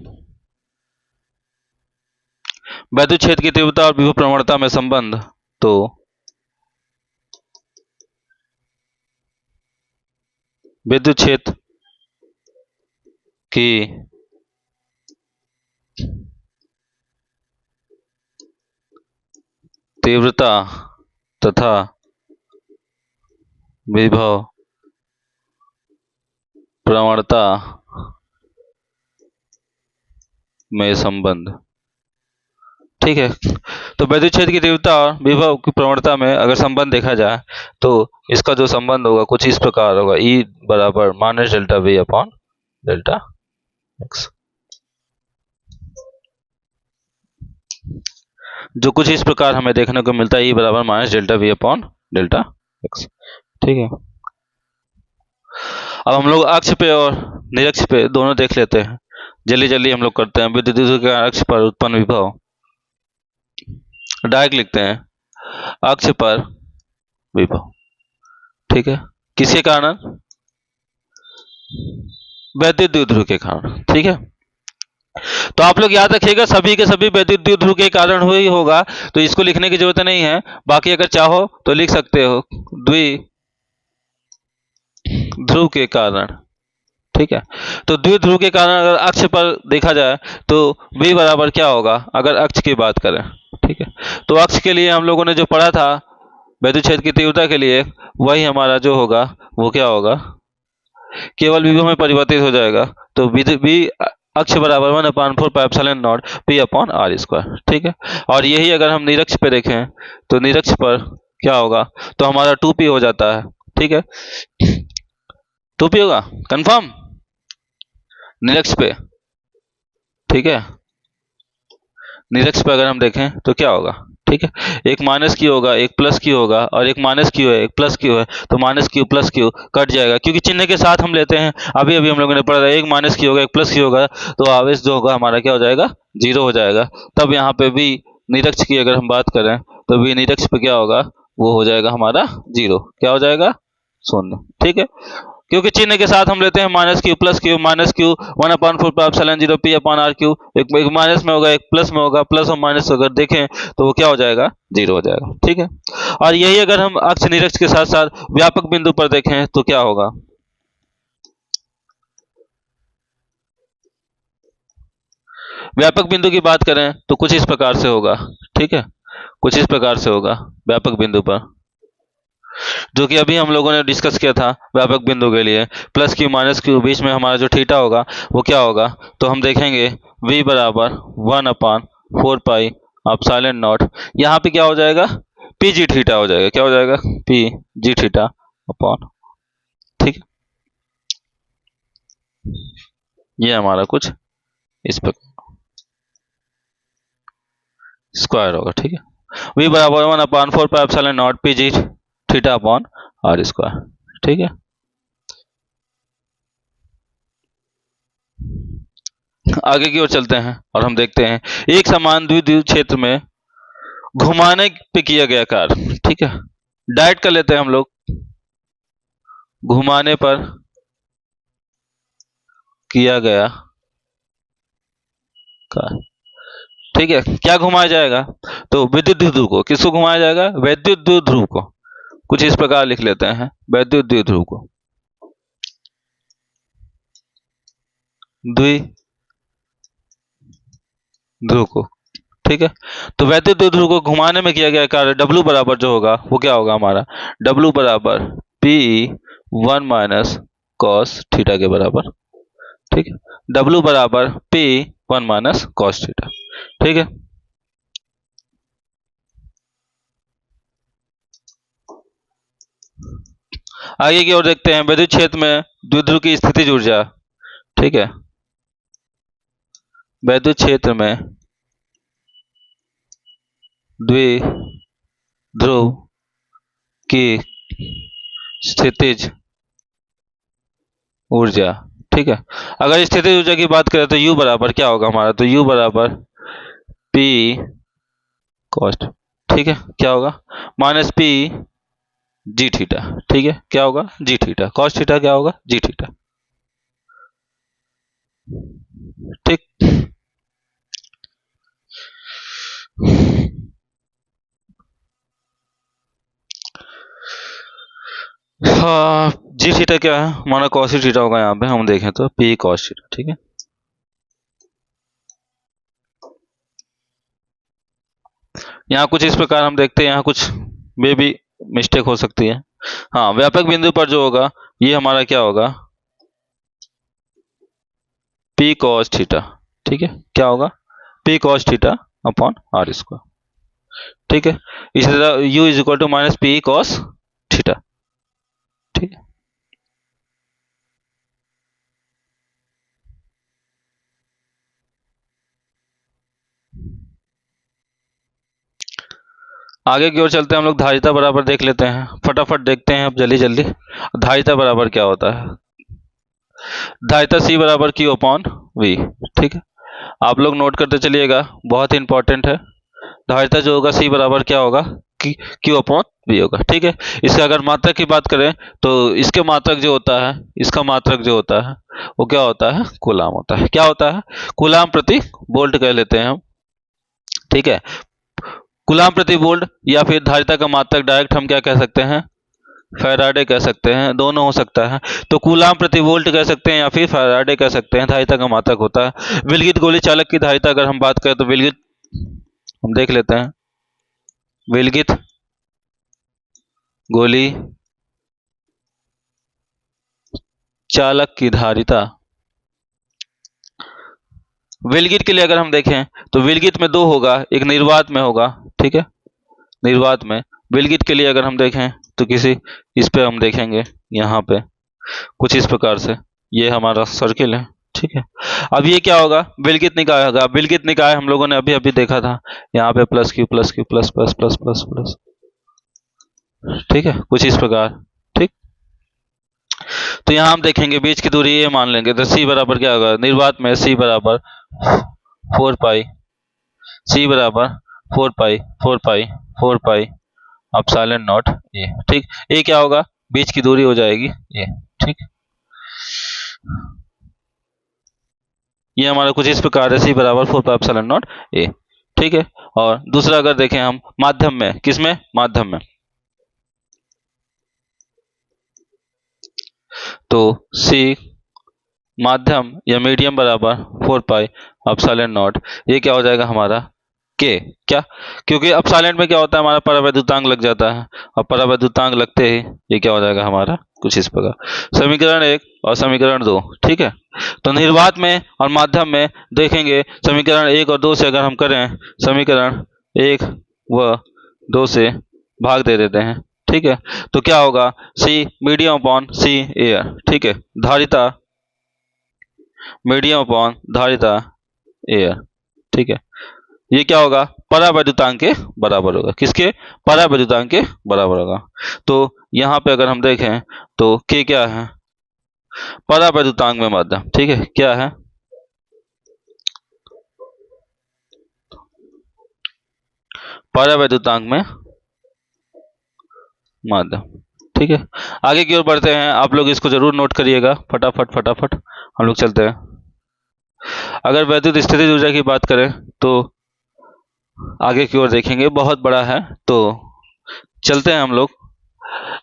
वैद्युत क्षेत्र की तीव्रता और विभव प्रवणता में संबंध। तो विद्युत क्षेत्र की तीव्रता तथा विभव प्रवणता में संबंध, ठीक है। तो विद्युत क्षेत्र की तीव्रता और विभव की प्रवणता में अगर संबंध देखा जाए तो इसका जो संबंध होगा कुछ इस प्रकार होगा, E बराबर minus delta V upon delta x। जो कुछ इस प्रकार हमें देखने को मिलता है, E बराबर minus delta we upon delta x. ठीक है, अब हम लोग अक्ष पे और निरक्ष पे दोनों देख लेते हैं। जल्दी जल्दी हम लोग करते हैं। विद्युत ध्रुव के अक्ष पर उत्पन्न विभव डायरेक्ट लिखते हैं, अक्ष पर विभव। ठीक है, किसके कारण? वैद्युत द्विध्रुव के कारण। ठीक है, तो आप लोग याद रखिएगा सभी के सभी वैद्युत द्विध्रुव के कारण ही होगा, तो इसको लिखने की जरूरत नहीं है। बाकी अगर चाहो तो लिख सकते हो द्विध्रुव के कारण। ठीक है, तो द्विध्रुव के कारण अगर अक्ष पर देखा जाए तो V बराबर क्या होगा अगर अक्ष की बात करें। ठीक है, तो अक्ष के लिए हम लोगों ने जो पढ़ा था वैद्युत क्षेत्र की तीव्रता के लिए, वही हमारा जो होगा वो क्या होगा, केवल विभव में परिवर्तित हो जाएगा। तो V अक्ष बराबर 1/4πε0 P अपॉन आर स्क्वायर। ठीक है, और यही अगर हम निरक्ष पे देखें तो निरक्ष पर क्या होगा, तो हमारा 2P हो जाता है। ठीक है, 2P होगा कंफर्म निरक्ष पे। ठीक है, निरक्ष पे अगर हम देखें तो क्या होगा। ठीक है, एक माइनस क्यू होगा, एक प्लस क्यू होगा, और एक माइनस क्यू है, एक प्लस क्यू है, तो minus Q plus Q cut जाएगा क्योंकि चिन्ह के साथ हम लेते हैं। अभी अभी हम लोगों ने पढ़ा था, एक माइनस क्यू होगा, एक प्लस क्यू होगा, तो आवेश जो होगा हमारा क्या हो जाएगा, 0 हो जाएगा। तब यहाँ पे भी निरक्ष की अगर हम बात करें तो भी निरक्ष पे क्या होगा, वो हो जाएगा हमारा 0। क्या हो जाएगा, 0। ठीक है, क्योंकि चिन्ह के साथ हम लेते हैं minus Q plus Q, minus Q 1/4πε0 P upon R Q. एक माइनस में होगा, एक प्लस में होगा, प्लस और माइनस अगर देखें तो वो क्या हो जाएगा, 0 हो जाएगा। ठीक है, और यही अगर हम अक्ष निरक्ष के साथ साथ व्यापक बिंदु पर देखें तो क्या होगा। व्यापक बिंदु की बात करें तो कुछ इस प्रकार से होगा। ठीक है, कुछ इस प्रकार से होगा व्यापक बिंदु पर, जो कि अभी हम लोगों ने डिस्कस किया था। व्यापक बिंदु के लिए प्लस क्यू माइनस क्यू, बीच में हमारा जो थीटा होगा वो क्या होगा, तो हम देखेंगे V बराबर 1/4πε0। यहाँ पे क्या हो जाएगा, पी जी थीटा हो जाएगा। क्या हो जाएगा, पी जी थीटा अपॉन। ठीक है, ये हमारा कुछ इस पर स्क्वायर होगा। ठीक है, V बराबर 1/4πε0 पी जी थीटा अपॉन आर स्क्वायर। ठीक है, आगे की ओर चलते हैं और हम देखते हैं एक समान द्विध्रुव क्षेत्र में घुमाने पे किया गया कार्य। ठीक है, डायरेक्ट कर लेते हैं हम लोग, घुमाने पर किया गया कार्य। ठीक है, क्या घुमाया जाएगा, तो विद्युत द्विध्रुव को। किसको घुमाया जाएगा, वैद्युत द्विध्रुव को। कुछ इस प्रकार लिख लेते हैं, वैद्युत द्विध्रुव को, द्विध्रुव को। ठीक है, तो वैद्युत द्विध्रुव को घुमाने में किया गया कार्य W बराबर जो होगा वो क्या होगा हमारा, W बराबर P1 माइनस कॉस थीटा के बराबर। ठीक है, W बराबर P1 माइनस कॉस थीटा। ठीक है, आगे की ओर देखते हैं विद्युत क्षेत्र में द्विध्रुव की स्थितिज ऊर्जा। ठीक है, विद्युत क्षेत्र में द्विध्रुव की स्थितिज ऊर्जा। ठीक है, अगर स्थितिज ऊर्जा की बात करें तो U बराबर क्या होगा हमारा, तो U बराबर P कॉस। ठीक है, क्या होगा, माइनस P जी थीटा। ठीक है, क्या होगा, जी थीटा। कॉस थीटा क्या होगा, जी थीटा। ठीक, हाँ, जी थीटा क्या है हमारा, कॉस थीटा होगा। यहाँ पे हम देखें तो P कॉस थीटा। ठीक है, यहाँ कुछ इस प्रकार हम देखते हैं, यहाँ कुछ में भी मिस्टेक हो सकती है। हाँ, व्यापक बिंदु पर जो होगा ये हमारा क्या होगा, P cos थीटा। ठीक है, क्या होगा, P cos theta upon are square. ठीक है, इसी तरह U is equal to minus P cos theta. ठीक है, आगे की ओर चलते हैं हम लोग, धारिता बराबर देख लेते हैं, फटाफट देखते हैं अब जल्दी जल्दी। धारिता बराबर क्या होता है? धारिता C बराबर Q अपॉन V। ठीक है, आप लोग नोट करते चलिएगा, बहुत ही इंपॉर्टेंट है। धारिता जो होगा C बराबर क्या होगा? Q अपॉन V होगा। ठीक है, इसका अगर मात्रक की बात करें तो इसके मात्रक जो होता है, इसका मात्रक जो होता है वो क्या होता है? कूलाम होता है। क्या होता है? कूलाम प्रति वोल्ट कह लेते हैं हम। ठीक है, कूलाम प्रति वोल्ट या फिर धारिता का मात्रक डायरेक्ट हम क्या कह सकते हैं? फैराडे कह सकते हैं, दोनों हो सकता है। तो कूलाम प्रति वोल्ट कह सकते हैं या फिर फैराडे कह सकते हैं, धारिता का मात्रक होता है। विलगित गोली चालक की धारिता अगर हम बात करें तो विलगित, हम देख लेते हैं, विलगित गोली चालक की धारिता, विलगित के लिए अगर हम देखें तो विलगित में दो होगा, एक निर्वात में होगा। ठीक है, निर्वात में। विलगित के लिए अगर हम देखें तो किसी, इस पे हम देखेंगे यहाँ पे कुछ इस प्रकार से, ये हमारा सर्किल है। ठीक है, अब ये क्या होगा? विलगित निकाय होगा। विलगित निकाय हम लोगों ने अभी अभी देखा था, यहाँ पे plus Q plus Q plus plus plus plus plus. ठीक है, कुछ इस प्रकार। ठीक, तो यहाँ हम देखेंगे बीच की दूरी ये मान लेंगे, तो C बराबर क्या होगा? निर्वात में C बराबर 4 पाई, C बराबर 4 पाई 4 पाई 4 पाई एप्सिलॉन नॉट ए। ठीक, ये क्या होगा? बीच की दूरी हो जाएगी ये। ठीक, ये हमारा कुछ इस प्रकार है, C बराबर 4 पाई एप्सिलॉन नॉट ए। ठीक है, और दूसरा अगर देखें हम माध्यम में, किसमें? माध्यम में, तो C माध्यम या मीडियम बराबर 4 पाई एप्सिलॉन नॉट, ये क्या हो जाएगा हमारा? के। क्या? क्योंकि एप्सिलॉन में क्या होता है, हमारा परावैद्युतांक लग जाता है, और परावैद्युतांक लगते ही ये क्या हो जाएगा हमारा? कुछ इस प्रकार। समीकरण 1 और समीकरण 2। ठीक है, तो निर्वात में और माध्यम में देखेंगे, समीकरण 1 और 2 से अगर हम करें, समीकरण 1 व 2 से भाग दे देते हैं। ठीक है, तो क्या होगा? C medium upon C air. ठीक है, धारिता मीडियम अपॉन धारिता एयर। ठीक है, ये क्या होगा? परावैद्युतांक के बराबर होगा। किसके? परावैद्युतांक के बराबर होगा। तो यहाँ पे अगर हम देखें तो के क्या है? परावैद्युतांक में माध्यम। ठीक है, क्या है? परावैद्युतांक में माध्यम। ठीक है, आगे की ओर बढ़ते हैं, आप लोग इसको जरूर नोट करिएगा, फटाफट फटाफट हम लोग चलते हैं। अगर वैद्युत स्थितिज ऊर्जा की बात करें तो आगे की ओर देखेंगे, बहुत बड़ा है, तो चलते हैं हम लोग।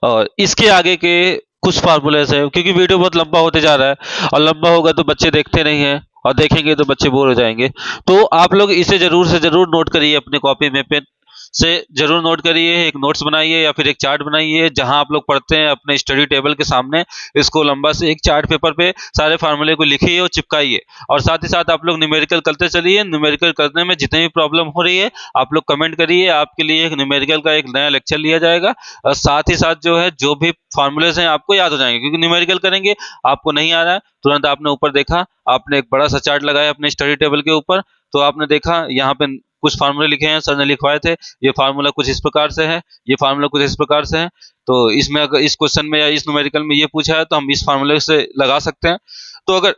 और इसके आगे के कुछ फार्मूलेस है, क्योंकि वीडियो बहुत लंबा होते जा रहा है, और लंबा होगा तो बच्चे देखते नहीं है, और देखेंगे तो बच्चे बोर हो जाएंगे। तो आप लोग इसे जरूर से जरूर नोट करिए, अपने कॉपी में पेन से जरूर नोट करिए, एक नोट्स बनाइए या फिर एक चार्ट बनाइए, जहां आप लोग पढ़ते हैं अपने स्टडी टेबल के सामने, इसको लंबा से एक चार्ट पेपर पे सारे फार्मूले को लिखिए और चिपकाइए। और साथ ही साथ आप लोग न्यूमेरिकल करते चलिए, न्यूमेरिकल करने में जितनी भी प्रॉब्लम हो रही है आप लोग कमेंट करिए, आपके लिए एक न्यूमेरिकल का एक नया लेक्चर लिया जाएगा। और साथ ही साथ जो है, जो भी फार्मूलेस हैं आपको याद हो जाएंगे, क्योंकि न्यूमेरिकल करेंगे, आपको नहीं आ रहा है तुरंत, आपने ऊपर देखा, आपने एक बड़ा सा चार्ट लगाया अपने स्टडी टेबल के ऊपर, तो आपने देखा यहाँ पे कुछ फार्मूले लिखे हैं, सर ने लिखवाए थे, ये फार्मूला कुछ इस प्रकार से है, ये फार्मूला कुछ इस प्रकार से है। तो इसमें अगर इस क्वेश्चन में या इस न्यूमेरिकल में ये पूछा है तो हम इस फार्मूले से लगा सकते हैं। तो अगर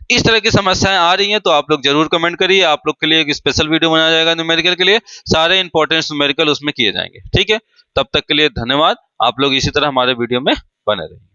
इस तरह की समस्याएं आ रही हैं तो आप लोग जरूर कमेंट करिए, आप लोग के लिए एक स्पेशल वीडियो बनाया जाएगा न्यूमेरिकल के लिए, सारे इंपॉर्टेंट न्यूमेरिकल उसमें किए जाएंगे। ठीक है, तब तक के लिए धन्यवाद, आप लोग इसी तरह हमारे वीडियो में बने रहिए।